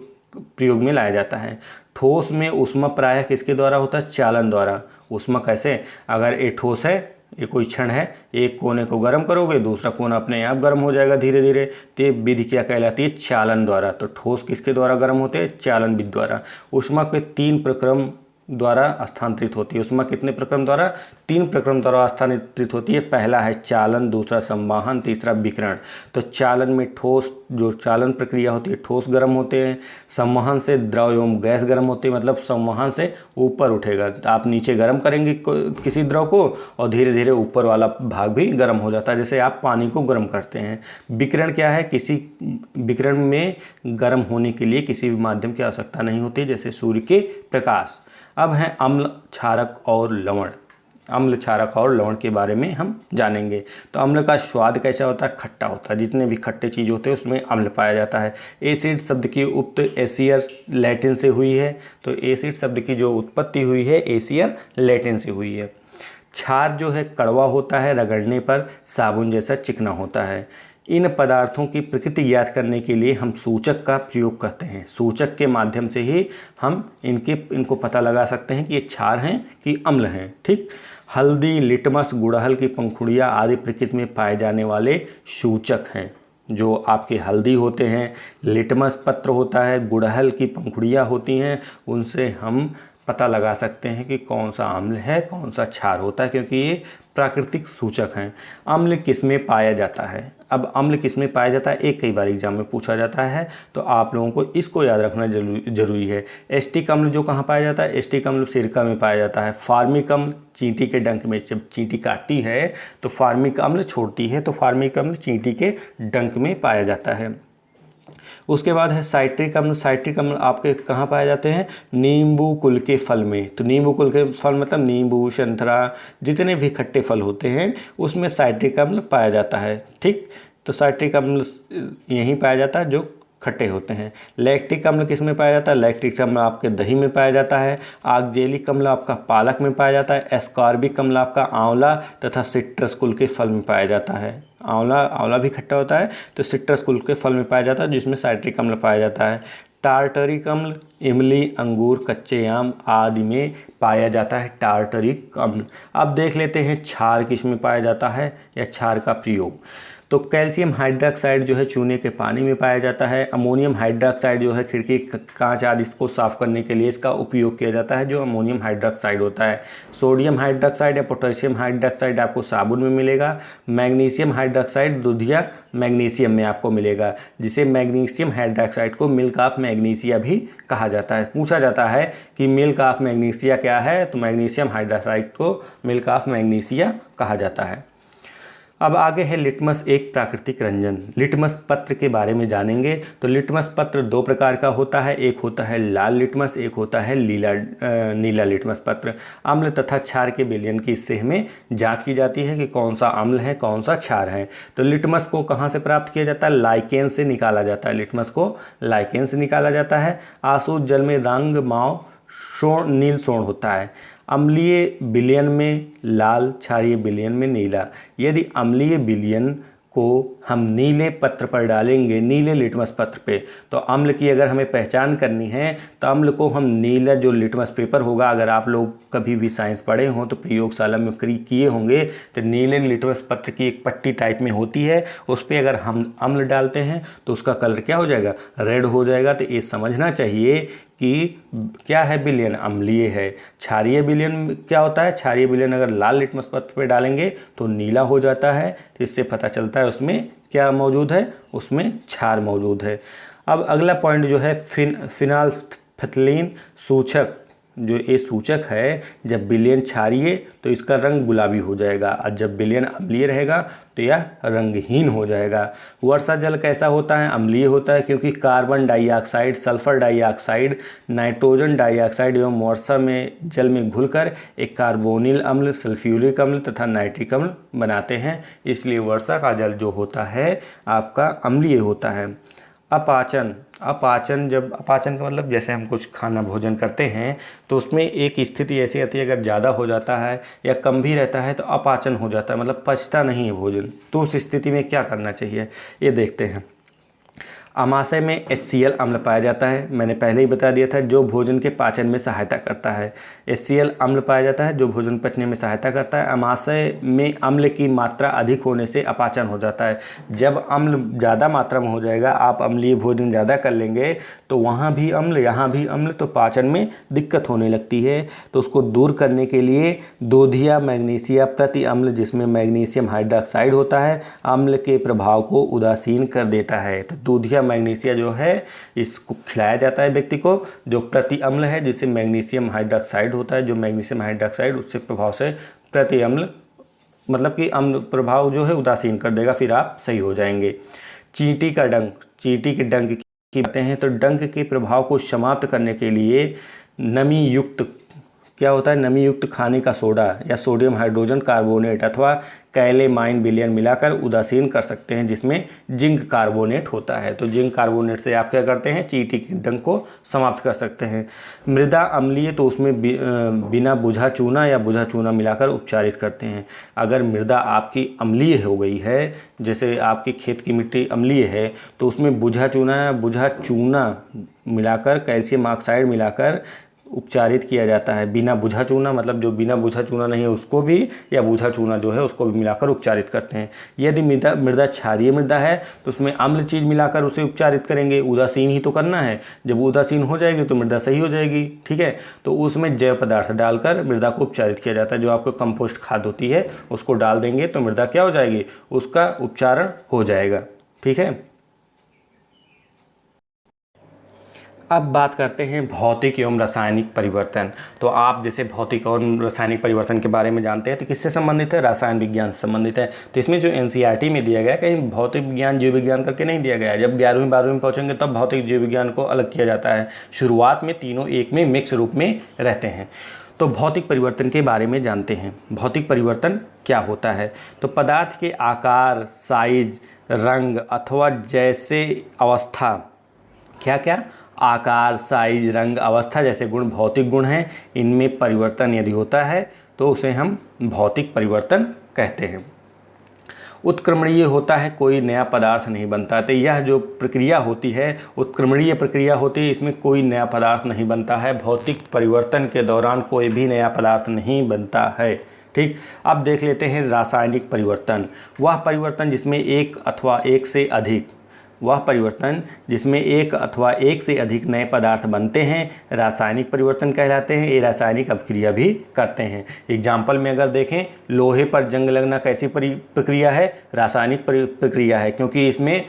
प्रयोग में लाया जाता है। ठोस में ऊष्मा प्रायः किसके द्वारा होता है? चालन द्वारा। ऊष्मा कैसे? अगर ये ठोस है, ये कोई क्षण है, एक कोने को गर्म करोगे दूसरा कोना अपने आप गर्म हो जाएगा धीरे धीरे। तो ये विधि क्या कहलाती है? चालन द्वारा। तो ठोस किसके द्वारा गर्म होते हैं? चालन विधि द्वारा। ऊष्मा के 3 प्रक्रम द्वारा स्थानांतरित होती है। ऊष्मा कितने प्रक्रम द्वारा? 3 प्रक्रम द्वारा स्थानांतरित होती है। पहला है चालन, दूसरा संवहन, तीसरा विकिरण। तो चालन में ठोस, जो चालन प्रक्रिया होती है, ठोस गर्म होते हैं। संवहन से द्रव एवं गैस गर्म होती है, मतलब संवहन से ऊपर उठेगा। तो आप नीचे गर्म करेंगे किसी द्रव को और धीरे धीरे ऊपर वाला भाग भी गर्म हो जाता है, जैसे आप पानी को गर्म करते हैं। विकिरण क्या है? किसी विकिरण में गर्म होने के लिए किसी भी माध्यम की आवश्यकता नहीं होती, जैसे सूर्य के प्रकाश। अब है अम्ल, क्षारक और लवण। अम्ल, क्षारक और लवण के बारे में हम जानेंगे। तो अम्ल का स्वाद कैसा होता है? खट्टा होता है। जितने भी खट्टे चीज़ होते हैं उसमें अम्ल पाया जाता है। एसिड शब्द की उत्पत्ति एसियर लैटिन से हुई है। तो एसिड शब्द की जो उत्पत्ति हुई है एसियर लैटिन से हुई है। क्षार जो है कड़वा होता है, रगड़ने पर साबुन जैसा चिकना होता है। इन पदार्थों की प्रकृति ज्ञात करने के लिए हम सूचक का प्रयोग करते हैं। सूचक के माध्यम से ही हम इनको पता लगा सकते हैं कि ये क्षार हैं कि अम्ल हैं। ठीक, हल्दी, लिटमस, गुड़हल की पंखुड़ियाँ आदि प्रकृति में पाए जाने वाले सूचक हैं। जो आपके हल्दी होते हैं, लिटमस पत्र होता है, गुड़हल की पंखुड़ियाँ होती हैं, उनसे हम पता लगा सकते हैं कि कौन सा अम्ल है, कौन सा क्षार होता है, क्योंकि ये प्राकृतिक सूचक हैं। अम्ल किसमें पाया जाता है? अब अम्ल किसमें पाया जाता है एक कई बार एग्जाम में पूछा जाता है, तो आप लोगों को इसको याद रखना जरूरी है। एस्टिक अम्ल जो कहाँ पाया जाता है? एस्टिक अम्ल सिरका में पाया जाता है। फार्मिक अम्ल चींटी के डंक में, जब चींटी काटती है तो फार्मिक अम्ल छोड़ती है, तो फार्मिक अम्ल चींटी के डंक में पाया जाता है। उसके बाद है साइट्रिक अम्ल। साइट्रिक अम्ल आपके कहाँ पाए जाते हैं? नींबू कुल के फल में। तो नींबू कुल के फल मतलब नींबू, संतरा, जितने भी खट्टे फल होते हैं उसमें साइट्रिक अम्ल पाया जाता है। ठीक, तो साइट्रिक अम्ल यहीं पाया जाता है जो खट्टे होते हैं। लैक्टिक अम्ल किस में पाया जाता है? लैक्टिक अम्ल आपके दही में पाया जाता है। ऑक्जेलिक अम्ल आपका पालक में पाया जाता है। एस्कॉर्बिक अम्ल आपका आंवला तथा सिट्रस कुल के फल में पाया जाता है। आंवला भी खट्टा होता है, तो सिट्रस कुल के फल में पाया जाता है जिसमें साइट्रिक अम्ल पाया जाता है। टार्टरिक अम्ल इमली, अंगूर, कच्चे आम आदि में पाया जाता है टार्टरिक अम्ल। अब देख लेते हैं क्षार किस में पाया जाता है या क्षार का प्रयोग। तो कैल्शियम हाइड्रोक्साइड जो है चूने के पानी में पाया जाता है। अमोनियम हाइड्रोक्साइड जो है खिड़की, कांच आदि इसको साफ करने के लिए इसका उपयोग किया जाता है, जो अमोनियम हाइड्रोक्साइड होता है। सोडियम हाइड्रोक्साइड या पोटेशियम हाइड्रोक्साइड आपको साबुन में मिलेगा। मैग्नीशियम हाइड्रोक्साइड दूध या मैग्नीशियम में आपको मिलेगा, जिसे मैग्नीशियम हाइड्रोक्साइड को मिल्क ऑफ मैग्नीशिया भी कहा जाता है। पूछा जाता है कि मिल्क ऑफ मैग्नीशिया क्या है, तो मैग्नीशियम हाइड्रोक्साइड को मिल्क ऑफ मैग्नीशिया कहा जाता है। अब आगे है लिटमस, एक प्राकृतिक रंजन। लिटमस पत्र के बारे में जानेंगे। तो लिटमस पत्र दो प्रकार का होता है, एक होता है लाल लिटमस, एक होता है नीला लिटमस पत्र। अम्ल तथा क्षार के विलयन की इससे हमें जांच की जाती है कि कौन सा अम्ल है कौन सा क्षार है। तो लिटमस को कहाँ से प्राप्त किया जाता है? लाइकेन से निकाला जाता है। लिटमस को लाइकेन से निकाला जाता है। आसुत जल में रंग माव सोण, नील सोण होता है। अम्लीय विलयन में लाल, क्षारीय विलयन में नीला। यदि अम्लीय विलयन को हम नीले पत्र पर डालेंगे, नीले लिटमस पत्र पे, तो अम्ल की अगर हमें पहचान करनी है तो अम्ल को हम नीला जो लिटमस पेपर होगा, अगर आप लोग कभी भी साइंस पढ़े हों तो प्रयोगशाला में किए होंगे, तो नीले लिटमस पत्र की एक पट्टी टाइप में होती है, उस पर अगर हम अम्ल डालते हैं तो उसका कलर क्या हो जाएगा? रेड हो जाएगा। तो ये समझना चाहिए कि क्या है विलयन? अम्लीय है। क्षारीय विलयन क्या होता है? क्षारीय विलयन अगर लाल लिटमस पत्र पे डालेंगे तो नीला हो जाता है। तो इससे पता चलता है उसमें क्या मौजूद है, उसमें क्षार मौजूद है। अब अगला पॉइंट जो है फिनाल्फथलीन सूचक, जो ये सूचक है, जब विलयन क्षारीय तो इसका रंग गुलाबी हो जाएगा, और जब विलयन अम्लीय रहेगा तो यह रंगहीन हो जाएगा। वर्षा जल कैसा होता है? अम्लीय होता है, क्योंकि carbon dioxide, sulphur dioxide, nitrogen dioxide एवं वर्षा में जल में घुलकर एक कार्बोनिल अम्ल, सल्फ्यूरिक अम्ल तथा नाइट्रिक अम्ल बनाते हैं। इसलिए वर्षा का जल जो होता है आपका अम्लीय होता है। अपाचन, जब अपाचन का मतलब जैसे हम कुछ खाना भोजन करते हैं तो उसमें एक स्थिति ऐसी आती है, अगर ज़्यादा हो जाता है या कम भी रहता है तो अपाचन हो जाता है, मतलब पचता नहीं है भोजन। तो उस स्थिति में क्या करना चाहिए ये देखते हैं। अमाशय में HCl अम्ल पाया जाता है, मैंने पहले ही बता दिया था, जो भोजन के पाचन में सहायता करता है। HCl अम्ल पाया जाता है जो भोजन पचने में सहायता करता है। अमाशय में अम्ल की मात्रा अधिक होने से अपाचन हो जाता है। जब अम्ल ज़्यादा मात्रा में हो जाएगा, आप अम्लीय भोजन ज़्यादा कर लेंगे तो वहाँ भी अम्ल यहाँ भी अम्ल, तो पाचन में दिक्कत होने लगती है। तो उसको दूर करने के लिए दूधिया मैग्नीशिया प्रति अम्ल, जिसमें मैग्नीशियम हाइड्रोक्साइड होता है, अम्ल के प्रभाव को उदासीन कर देता है। तो दूधिया मैग्नीशिया जो है इसको खिलाया जाता है व्यक्ति को, जो प्रति अम्ल है, जिससे मैग्नीशियम हाइड्रोक्साइड होता है, जो मैग्नीशियम हाइड्रोक्साइड उससे प्रभाव से प्रति अम्ल, मतलब कि अम्ल प्रभाव जो है उदासीन कर देगा, फिर आप सही हो जाएंगे। चींटी का डंक, चींटी के डंक की बातें हैं तो डंक के प्रभाव को समाप्त करने के लिए नमी युक्त, क्या होता है, नमी युक्त खाने का सोडा या सोडियम हाइड्रोजन कार्बोनेट अथवा कैलेमाइन विलयन मिलाकर उदासीन कर सकते हैं, जिसमें जिंक कार्बोनेट होता है। तो जिंक कार्बोनेट से आप क्या करते हैं, चींटी के डंक को समाप्त कर सकते हैं। मृदा अम्लीय तो उसमें बिना बुझा चूना या बुझा चूना मिलाकर उपचारित करते हैं। अगर मृदा आपकी अम्लीय हो गई है, जैसे आपके खेत की मिट्टी अम्लीय है, तो उसमें बुझा चूना या बुझा चूना मिलाकर, कैल्शियम ऑक्साइड मिलाकर उपचारित किया जाता है। बिना बुझा चूना मतलब जो बिना बुझा चूना नहीं है उसको भी, या बुझा चूना जो है उसको भी मिलाकर उपचारित करते हैं। यदि मृदा क्षारीय मृदा है तो उसमें अम्ल चीज़ मिलाकर उसे उपचारित करेंगे, उदासीन ही तो करना है। जब उदासीन हो जाएगी तो मृदा सही हो जाएगी, ठीक है। तो उसमें जैव पदार्थ डालकर मृदा को उपचारित किया जाता है। जो आपको कंपोस्ट खाद होती है उसको डाल देंगे तो मृदा क्या हो जाएगी, उसका उपचारण हो जाएगा, ठीक है। अब बात करते हैं भौतिक एवं रासायनिक परिवर्तन। तो आप जैसे भौतिक और रासायनिक परिवर्तन के बारे में जानते हैं, तो किससे संबंधित है? रसायन विज्ञान से संबंधित है। तो इसमें जो एनसीईआरटी में दिया गया है, कहीं भौतिक विज्ञान जीव विज्ञान करके नहीं दिया गया है। जब 11वीं 12वीं में पहुँचेंगे तब भौतिक जीव विज्ञान को अलग किया जाता है। शुरुआत में तीनों एक में मिक्स रूप में रहते हैं। तो भौतिक परिवर्तन के बारे में जानते हैं। भौतिक परिवर्तन क्या होता है? तो पदार्थ के आकार, साइज, रंग अथवा जैसे अवस्था, क्या क्या? आकार, साइज, रंग, अवस्था जैसे गुण भौतिक गुण हैं। इनमें परिवर्तन यदि होता है तो उसे हम भौतिक परिवर्तन कहते हैं। उत्क्रमणीय होता है, कोई नया पदार्थ नहीं बनता। तो यह जो प्रक्रिया होती है उत्क्रमणीय प्रक्रिया होती है, इसमें कोई नया पदार्थ नहीं बनता है। भौतिक परिवर्तन के दौरान कोई भी नया पदार्थ नहीं बनता है। ठीक, अब देख लेते हैं रासायनिक परिवर्तन। वह परिवर्तन जिसमें एक अथवा एक से अधिक नए पदार्थ बनते हैं रासायनिक परिवर्तन कहलाते हैं। ये रासायनिक अभिक्रिया भी करते हैं। एग्जाम्पल में अगर देखें, लोहे पर जंग लगना कैसी प्रक्रिया है? रासायनिक प्रक्रिया है, क्योंकि इसमें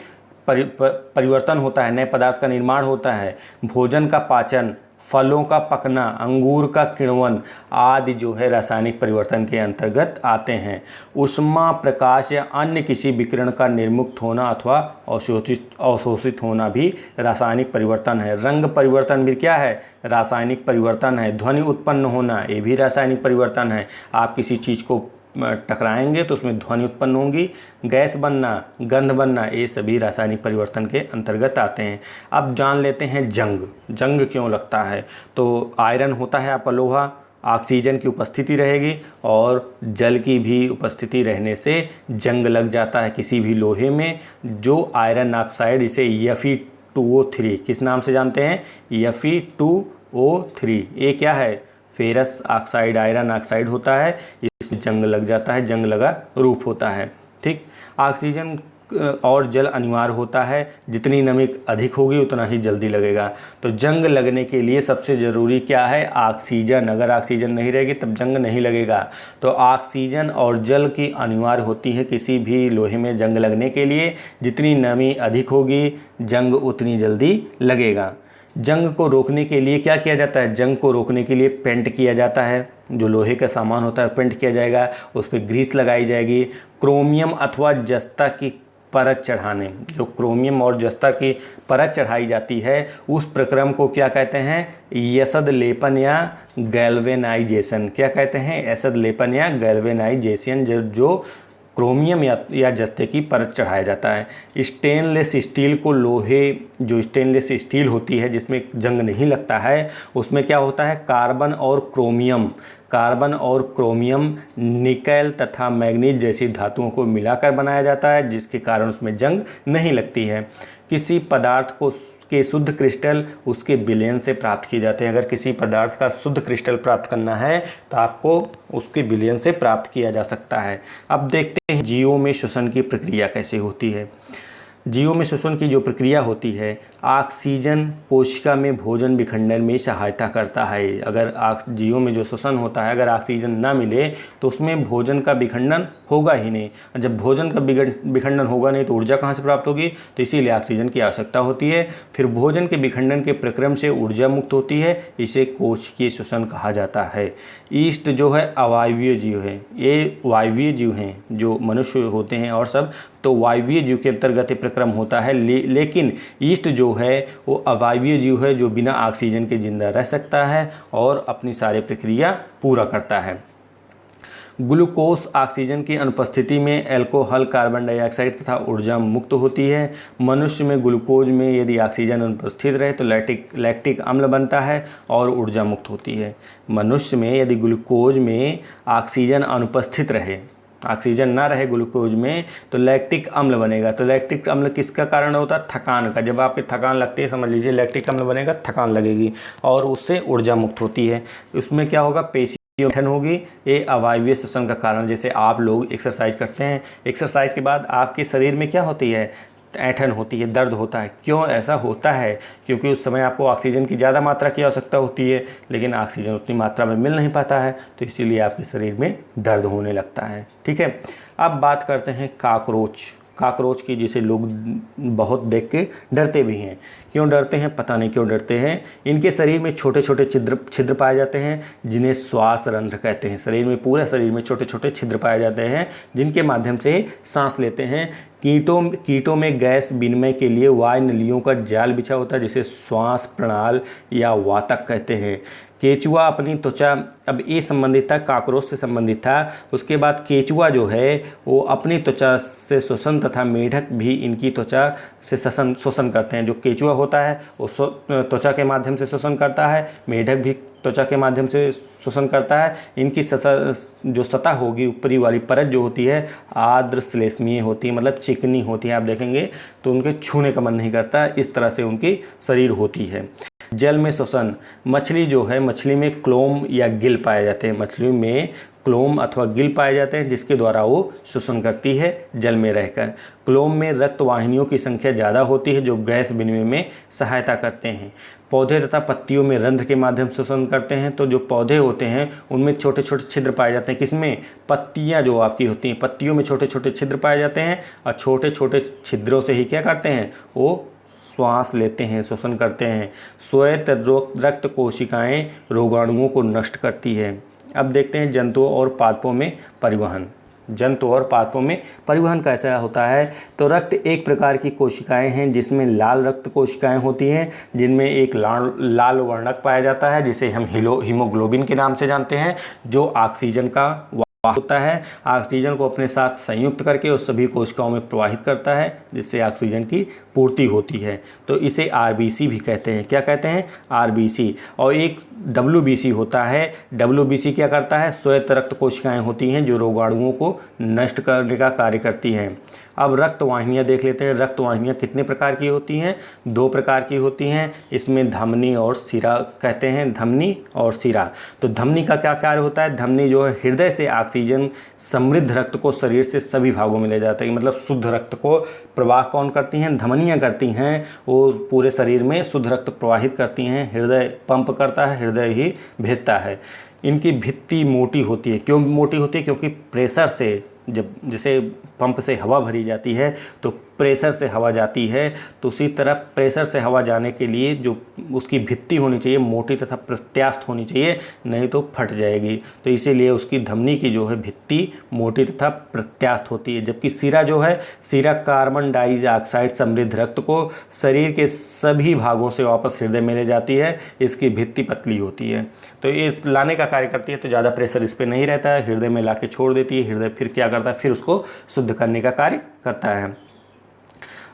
परिवर्तन होता है, नए पदार्थ का निर्माण होता है। भोजन का पाचन, फलों का पकना, अंगूर का किण्वन आदि जो है रासायनिक परिवर्तन के अंतर्गत आते हैं। ऊष्मा, प्रकाश या अन्य किसी विकिरण का निर्मुक्त होना अथवा अवशोषित होना भी रासायनिक परिवर्तन है। रंग परिवर्तन भी क्या है? रासायनिक परिवर्तन है। ध्वनि उत्पन्न होना, ये भी रासायनिक परिवर्तन है। आप किसी चीज़ को टकराएंगे तो उसमें ध्वनि उत्पन्न होगी। गैस बनना, गंध बनना, ये सभी रासायनिक परिवर्तन के अंतर्गत आते हैं। अब जान लेते हैं जंग क्यों लगता है। तो आयरन होता है आपका लोहा, ऑक्सीजन की उपस्थिति रहेगी और जल की भी उपस्थिति रहने से जंग लग जाता है किसी भी लोहे में। जो आयरन ऑक्साइड, इसे Fe2O3 किस नाम से जानते हैं? Fe2O3। ये क्या है? फेरस ऑक्साइड, आयरन ऑक्साइड होता है। इसमें जंग लग जाता है, जंग लगा रूप होता है। ठीक, ऑक्सीजन और जल अनिवार्य होता है। जितनी नमी अधिक होगी उतना ही जल्दी लगेगा। तो जंग लगने के लिए सबसे ज़रूरी क्या है? ऑक्सीजन। अगर ऑक्सीजन नहीं रहेगी तब जंग नहीं लगेगा। तो ऑक्सीजन और जल की अनिवार्य होती है किसी भी लोहे में जंग लगने के लिए। जितनी नमी अधिक होगी जंग उतनी जल्दी लगेगा। जंग को रोकने के लिए क्या किया जाता है? जंग को रोकने के लिए पेंट किया जाता है। जो लोहे का सामान होता है पेंट किया जाएगा, उस पर ग्रीस लगाई जाएगी। क्रोमियम अथवा जस्ता की परत चढ़ाने, जो क्रोमियम और जस्ता की परत चढ़ाई जाती है उस प्रक्रम को क्या कहते हैं? यसद लेपन या गैल्वेनाइजेशन। क्या कहते हैं? यसद लेपन या गैल्वेनाइजेशन। जो क्रोमियम या जस्ते की परत चढ़ाया जाता है। स्टेनलेस स्टील को लोहे, जो स्टेनलेस स्टील होती है जिसमें जंग नहीं लगता है, उसमें क्या होता है? कार्बन और क्रोमियम निकेल तथा मैग्नीज जैसी धातुओं को मिलाकर बनाया जाता है, जिसके कारण उसमें जंग नहीं लगती है। किसी पदार्थ के शुद्ध क्रिस्टल उसके विलयन से प्राप्त किए जाते हैं। अगर किसी पदार्थ का शुद्ध क्रिस्टल प्राप्त करना है तो आपको उसके विलयन से प्राप्त किया जा सकता है। अब देखते हैं जीवों में श्वसन की प्रक्रिया कैसे होती है। जीवों में श्वसन की जो प्रक्रिया होती है, ऑक्सीजन कोशिका में भोजन विखंडन में सहायता करता है। अगर जीवों में जो श्वसन होता है, अगर ऑक्सीजन ना मिले तो उसमें भोजन का विखंडन होगा ही नहीं। जब भोजन का विखंडन होगा नहीं तो ऊर्जा कहाँ से प्राप्त होगी? तो इसीलिए ऑक्सीजन की आवश्यकता होती है। फिर भोजन के विखंडन के प्रक्रम से ऊर्जा मुक्त होती है, इसे कोशिकीय श्वसन कहा जाता है। ईस्ट जो है अवायवीय जीव है, ये वायवीय जीव हैं जो मनुष्य होते हैं और सब, तो वायवीय जीव के अंतर्गत प्रक्रम होता है। लेकिन ईस्ट जो है वो अवायवीय जीव है जो बिना ऑक्सीजन के जिंदा रह सकता है और अपनी सारी प्रक्रिया पूरा करता है। ग्लूकोज ऑक्सीजन की अनुपस्थिति में अल्कोहल, कार्बन डाइऑक्साइड तथा ऊर्जा मुक्त होती है। मनुष्य में ग्लूकोज में यदि ऑक्सीजन अनुपस्थित रहे तो लैक्टिक अम्ल बनता है और ऊर्जा मुक्त होती है। मनुष्य में यदि ग्लूकोज में ऑक्सीजन अनुपस्थित रहे, ऑक्सीजन ना रहे ग्लूकोज में, तो लैक्टिक अम्ल बनेगा। तो लैक्टिक अम्ल किसका कारण होता है? थकान का। जब आपकी थकान लगती है, समझ लीजिए लैक्टिक अम्ल बनेगा, थकान लगेगी और उससे ऊर्जा मुक्त होती है। उसमें क्या होगा? पेशी ऐंठन होगी। ये अवायवीय श्वसन का कारण। जैसे आप लोग एक्सरसाइज करते हैं, एक्सरसाइज के बाद आपके शरीर में क्या होती है? ऐंठन होती है, दर्द होता है। क्यों ऐसा होता है? क्योंकि उस समय आपको ऑक्सीजन की ज़्यादा मात्रा की आवश्यकता होती है, लेकिन ऑक्सीजन उतनी मात्रा में मिल नहीं पाता है, तो इसीलिए आपके शरीर में दर्द होने लगता है। ठीक है, अब बात करते हैं काकरोच की, जिसे लोग बहुत देख के डरते भी हैं। क्यों डरते हैं, पता नहीं क्यों डरते हैं। इनके शरीर में छोटे छोटे छिद्र पाए जाते हैं, जिन्हें श्वास रंध्र कहते हैं। शरीर में, पूरे शरीर में छोटे छोटे छिद्र पाए जाते हैं, जिनके माध्यम से सांस लेते हैं। कीटों में गैस विनिमय के लिए वायु नलियों का जाल बिछा होता है, जिसे श्वास प्रणाल या वातक कहते हैं। केचुआ अपनी त्वचा, अब ये संबंधित था, काकरोच से संबंधित था। उसके बाद केचुआ जो है वो अपनी त्वचा से श्वसन तथा मेढक भी इनकी त्वचा से श्वसन करते हैं। जो केचुआ होता है वो त्वचा के माध्यम से श्वसन करता है, मेढक भी त्वचा के माध्यम से श्वसन करता है। इनकी जो सतह होगी, ऊपरी वाली परत जो होती है, आर्द्र श्लेष्मीय होती है, मतलब चिकनी होती है। आप देखेंगे तो उनके छूने का मन नहीं करता, इस तरह से उनकी शरीर होती है। जल में श्वसन, मछली जो है, मछली में क्लोम या गिल पाए जाते हैं। मछली में क्लोम अथवा गिल पाए जाते हैं, जिसके द्वारा वो श्वसन करती है जल में रहकर। क्लोम में रक्त वाहिनियों की संख्या ज़्यादा होती है, जो गैस विनिमय में सहायता करते हैं। पौधे तथा पत्तियों में रंध्र के माध्यम से श्वसन करते हैं। तो जो पौधे होते हैं उनमें छोटे छोटे छिद्र पाए जाते हैं। किसमें, पत्तियां जो आपकी होती हैं, पत्तियों में छोटे छोटे छिद्र पाए जाते हैं, और छोटे छोटे छिद्रों से ही क्या करते हैं, वो श्वास लेते हैं, श्वसन करते हैं। श्वेत रक्त कोशिकाएं रोगाणुओं को नष्ट करती है। अब देखते हैं जंतुओं और पादपों में परिवहन। जंतु और पादपों में परिवहन कैसा होता है। तो रक्त एक प्रकार की कोशिकाएं हैं, जिसमें लाल रक्त कोशिकाएं होती हैं, जिनमें एक लाल वर्णक पाया जाता है, जिसे हम हीमोग्लोबिन के नाम से जानते हैं, जो ऑक्सीजन का होता है। ऑक्सीजन को अपने साथ संयुक्त करके उस सभी कोशिकाओं में प्रवाहित करता है, जिससे ऑक्सीजन की पूर्ति होती है। तो इसे आरबीसी भी कहते हैं। क्या कहते हैं, आरबीसी। और एक डब्ल्यूबीसी होता है। डब्ल्यूबीसी क्या करता है, श्वेत रक्त कोशिकाएं होती हैं, जो रोगाणुओं को नष्ट करने का कार्य करती हैं। अब रक्त वाहिनियाँ देख लेते हैं। रक्त वाहिनियाँ कितने प्रकार की होती हैं, 2 प्रकार की होती हैं। इसमें धमनी और शिरा कहते हैं, धमनी और शिरा। तो धमनी का क्या कार्य होता है, धमनी जो है हृदय से ऑक्सीजन समृद्ध रक्त को शरीर से सभी भागों में ले जाता है। मतलब शुद्ध रक्त को प्रवाह कौन करती हैं, धमनियाँ करती हैं। वो पूरे शरीर में शुद्ध रक्त प्रवाहित करती हैं, हृदय पंप करता है, हृदय ही भेजता है। इनकी भित्ति मोटी होती है। क्यों मोटी होती है, क्योंकि प्रेशर से, जब जैसे पंप से हवा भरी जाती है तो प्रेशर से हवा जाती है, तो उसी तरह प्रेशर से हवा जाने के लिए जो उसकी भित्ति होनी चाहिए मोटी तथा प्रत्यास्थ होनी चाहिए, नहीं तो फट जाएगी। तो इसीलिए उसकी धमनी की जो है भित्ति मोटी तथा प्रत्यास्थ होती है। जबकि शिरा जो है, शिरा कार्बन डाइऑक्साइड समृद्ध रक्त को शरीर के सभी भागों से वापस हृदय में ले जाती है। इसकी भित्ति पतली होती है, तो ये लाने का कार्य करती है। तो ज़्यादा प्रेशर इस पर नहीं रहता है, हृदय में ला के छोड़ देती है। हृदय फिर क्या करता है, फिर उसको शुद्ध करने का कार्य करता है।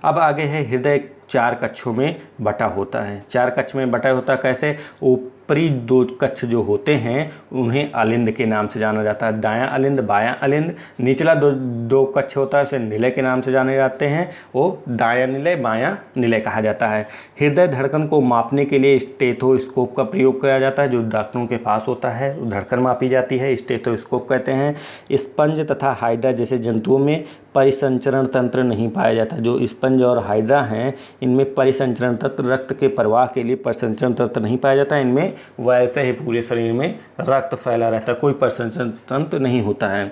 अब आगे है हृदय 4 कक्षों में बटा होता है। 4 कक्ष में बटा होता है कैसे, ऊपरी 2 कक्ष जो होते हैं उन्हें अलिंद के नाम से जाना जाता है, दायां अलिंद बायां अलिंद। निचला 2 कक्ष होता है, उसे निलय के नाम से जाने जाते हैं, वो दायां निलय बायां निलय कहा जाता है। हृदय धड़कन को मापने के लिए स्टेथोस्कोप का प्रयोग किया जाता है, जो डॉक्टरों के पास होता है, धड़कन मापी जाती है, स्टेथोस्कोप कहते हैं। स्पंज तथा हाइड्रा जैसे जंतुओं में परिसंचरण तंत्र नहीं पाया जाता। जो स्पंज और हाइड्रा हैं, इनमें परिसंचरण तंत्र, रक्त के प्रवाह के लिए परिसंचरण तंत्र नहीं पाया जाता। इनमें वैसे ही पूरे शरीर में रक्त फैला रहता है, कोई परिसंचरण तंत्र नहीं होता है।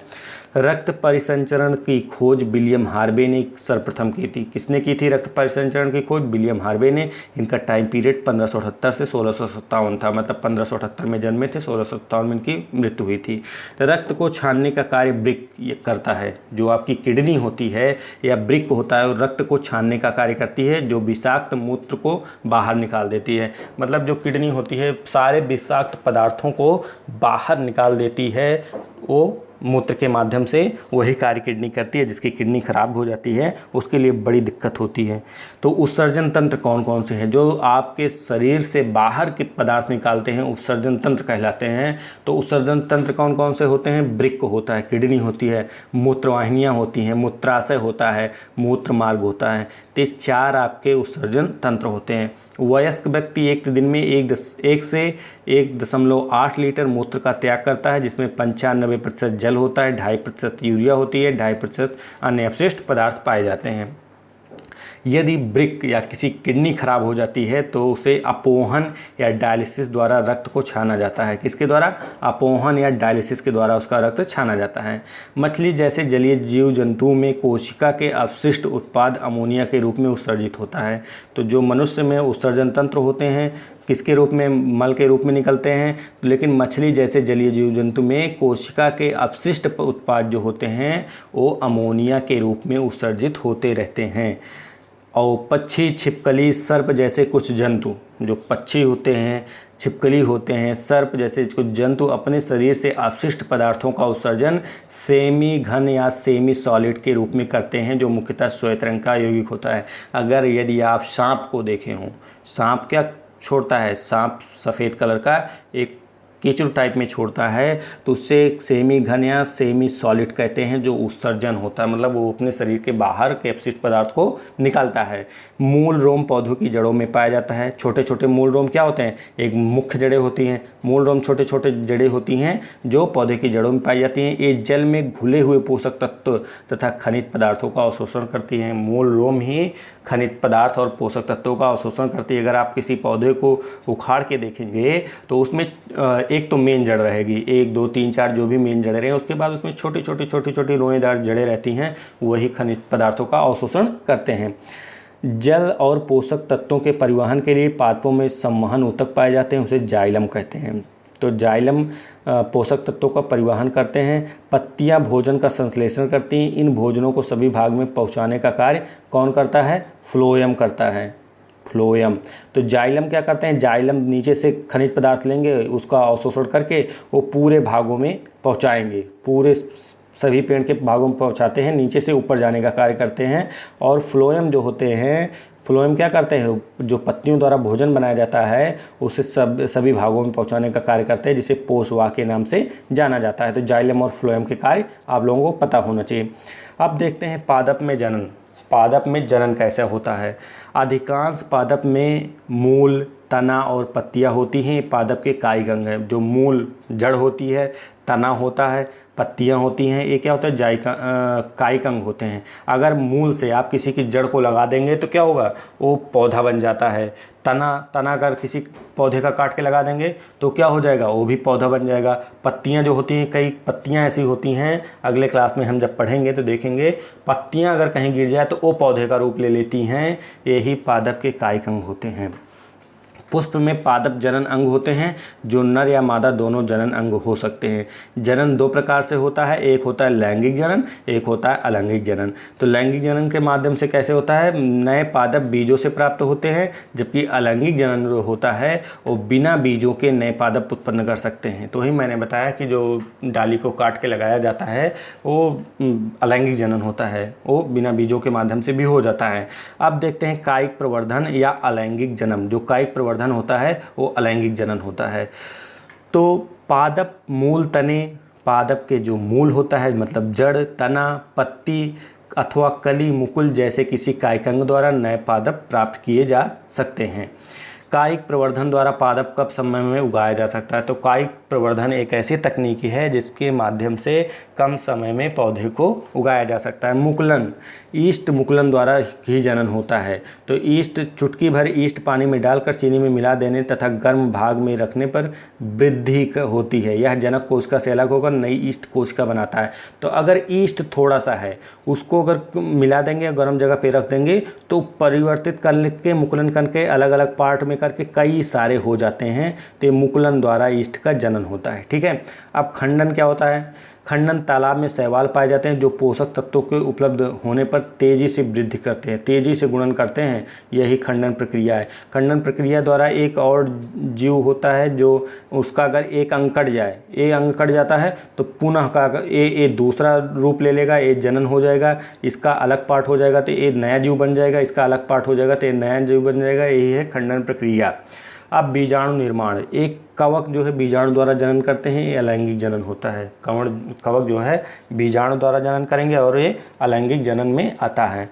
रक्त परिसंचरण की खोज विलियम हार्वे ने सर्वप्रथम की थी। किसने की थी रक्त परिसंचरण की खोज, विलियम हार्वे ने। इनका टाइम पीरियड 1578 से 1657 था, मतलब 1578 में जन्मे थे, 1657 में इनकी मृत्यु हुई थी। रक्त को छानने का कार्य वृक्क करता है। जो आपकी किडनी होती है या वृक्क होता है, वो रक्त को छानने का कार्य करती है, जो विषाक्त मूत्र को बाहर निकाल देती है। मतलब जो किडनी होती है सारे विषाक्त पदार्थों को बाहर निकाल देती है, वो मूत्र के माध्यम से वही कार्य किडनी करती है। जिसकी किडनी खराब हो जाती है उसके लिए बड़ी दिक्कत होती है। तो उत्सर्जन तंत्र कौन कौन से हैं, जो आपके शरीर से बाहर के पदार्थ निकालते हैं, उत्सर्जन तंत्र कहलाते हैं। तो उत्सर्जन तंत्र कौन कौन से होते हैं, वृक्क होता है, किडनी होती है, मूत्रवाहिनियाँ होती हैं, मूत्राशय होता है, मूत्र मार्ग होता है। तो 4 आपके उत्सर्जन तंत्र होते हैं। वयस्क व्यक्ति एक दिन में 1 से 1.8 लीटर मूत्र का त्याग करता है, जिसमें 95% जल होता है, 2.5% यूरिया होती है, 2.5% अन्य अपशिष्ट पदार्थ पाए जाते हैं। यदि वृक्क या किसी किडनी खराब हो जाती है तो उसे अपोहन या डायलिसिस द्वारा रक्त को छाना जाता है। किसके द्वारा? अपोहन या डायलिसिस के द्वारा उसका रक्त छाना जाता है। मछली जैसे जलीय जीव जंतु में कोशिका के अपशिष्ट उत्पाद अमोनिया के रूप में उत्सर्जित होता है। तो जो मनुष्य में उत्सर्जन तंत्र होते हैं किसके रूप में? मल के रूप में निकलते हैं। लेकिन मछली जैसे जलीय जीव जंतु में कोशिका के अपशिष्ट उत्पाद जो होते हैं वो अमोनिया के रूप में उत्सर्जित होते रहते हैं। और पक्षी, छिपकली, सर्प जैसे कुछ जंतु, जो पक्षी होते हैं, छिपकली होते हैं, सर्प जैसे कुछ जंतु अपने शरीर से अपशिष्ट पदार्थों का उत्सर्जन सेमी घन या सेमी सॉलिड के रूप में करते हैं, जो मुख्यतः श्वेत रंग का यौगिक होता है। अगर यदि आप सांप को देखें हों, सांप क्या छोड़ता है? सांप सफ़ेद कलर का एक कीचड़ टाइप में छोड़ता है, तो उससे सेमी घन या सेमी सॉलिड कहते हैं, जो उत्सर्जन होता है, मतलब वो अपने शरीर के बाहर के अपशिष्ट पदार्थ को निकालता है। मूल रोम पौधों की जड़ों में पाया जाता है। छोटे छोटे मूल रोम क्या होते हैं? एक मुख्य जड़ें होती हैं, मूल रोम छोटे छोटे जड़ें होती हैं जो पौधे की जड़ों में पाई जाती हैं। ये जल में घुले हुए पोषक तत्व तथा खनिज पदार्थों का अवशोषण करती हैं। मूल रोम ही खनिज पदार्थ और पोषक तत्वों का अवशोषण करती है। अगर आप किसी पौधे को उखाड़ के देखेंगे तो उसमें एक तो मेन जड़ रहेगी, 1 2 3 4 जो भी मेन जड़ें रहें, उसके बाद उसमें छोटी छोटी रोएदार जड़ें रहती हैं, वही खनिज पदार्थों का अवशोषण करते हैं। जल और पोषक तत्वों के परिवहन के लिए पादपों में संवहन ऊतक पाए जाते हैं, उसे जाइलम कहते हैं। तो जाइलम पोषक तत्वों का परिवहन करते हैं। पत्तियां भोजन का संश्लेषण करती हैं। इन भोजनों को सभी भाग में पहुंचाने का कार्य कौन करता है? फ्लोएम करता है, फ्लोएम। तो जाइलम क्या करते हैं? जाइलम नीचे से खनिज पदार्थ लेंगे, उसका अवशोषण करके वो पूरे भागों में पहुंचाएंगे, पूरे सभी पेड़ के भागों में पहुंचाते हैं, नीचे से ऊपर जाने का कार्य करते हैं। और फ्लोएम जो होते हैं, फ्लोएम क्या करते हैं? जो पत्तियों द्वारा भोजन बनाया जाता है उसे सभी भागों में पहुंचाने का कार्य करते हैं, जिसे पोषवाह के नाम से जाना जाता है। तो जाइलम और फ्लोएम के कार्य आप लोगों को पता होना चाहिए। अब देखते हैं पादप में जनन। पादप में जनन कैसे होता है? अधिकांश पादप में मूल, तना और पत्तियां होती हैं। पादप के कायिक अंग हैं। जो मूल जड़ होती है, तना होता है, पत्तियां होती हैं, ये क्या होता है? कायिक अंग होते हैं। अगर मूल से आप किसी की जड़ को लगा देंगे तो क्या होगा? वो पौधा बन जाता है। तना अगर किसी पौधे का काट के लगा देंगे तो क्या हो जाएगा? वो भी पौधा बन जाएगा। पत्तियां जो होती हैं, कई पत्तियां ऐसी होती हैं, अगले क्लास में हम जब पढ़ेंगे तो देखेंगे, पत्तियां अगर कहीं गिर जाए तो वो पौधे का रूप ले लेती हैं। यही पादप के कायिक अंग होते हैं। पुष्प में पादप जनन अंग होते हैं, जो नर या मादा दोनों जनन अंग हो सकते हैं। जनन 2 प्रकार से होता है, एक होता है लैंगिक जनन, एक होता है अलैंगिक जनन। तो लैंगिक जनन के माध्यम से कैसे होता है? नए पादप बीजों से प्राप्त होते हैं, जबकि अलैंगिक जनन जो होता है वो बिना बीजों के नए पादप उत्पन्न कर सकते हैं। तो ही मैंने बताया कि जो डाली को काट के लगाया जाता है वो अलैंगिक जनन होता है, वो बिना बीजों के माध्यम से भी हो जाता है। अब देखते हैं कायिक प्रवर्धन या अलैंगिक जन्म। जो कायिक प्रवर्धन होता है वो अलैंगिक जनन होता है। तो पादप मूल तने, पादप के जो मूल होता है मतलब जड़, तना, पत्ती अथवा कली, मुकुल जैसे किसी कायिक अंग द्वारा नए पादप प्राप्त किए जा सकते हैं। कायिक प्रवर्धन द्वारा पादप कब समय में उगाया जा सकता है? तो कायिक प्रवर्धन एक ऐसी तकनीकी है जिसके माध्यम से कम समय में पौधे को उगाया जा सकता है। मुकुलन, ईस्ट मुकुलन द्वारा ही जनन होता है। तो ईस्ट, चुटकी भर ईस्ट पानी में डालकर चीनी में मिला देने तथा गर्म भाग में रखने पर वृद्धि होती है। यह जनक कोशिका से अलग होकर नई ईस्ट कोशिका बनाता है। तो अगर ईस्ट थोड़ा सा है, उसको अगर मिला देंगे, गर्म जगह पे रख देंगे तो परिवर्तित करके मुकुलन करके अलग अलग पार्ट में करके कई सारे हो जाते हैं। तो ये मुकुलन द्वारा ईस्ट का जनन होता है। ठीक है। अब खंडन क्या होता है? खंडन, तालाब में शैवाल पाए जाते हैं जो पोषक तत्वों के उपलब्ध होने पर तेजी से वृद्धि करते हैं, तेजी से गुणन करते हैं। यही खंडन प्रक्रिया है। खंडन प्रक्रिया द्वारा एक और जीव होता है जो उसका अगर एक अंग कट जाए, एक अंग कट जाता है तो पुनः का ये दूसरा रूप ले लेगा, ये जनन हो जाएगा, इसका अलग पार्ट हो जाएगा तो ये नया जीव बन जाएगा, इसका अलग पार्ट हो जाएगा तो ये नया जीव बन जाएगा। यही है खंडन प्रक्रिया। अब बीजाणु निर्माण, एक कवक जो है बीजाणु द्वारा जनन करते हैं, ये अलैंगिक जनन होता है। कवक जो है बीजाणु द्वारा जनन करेंगे और ये अलैंगिक जनन में आता है।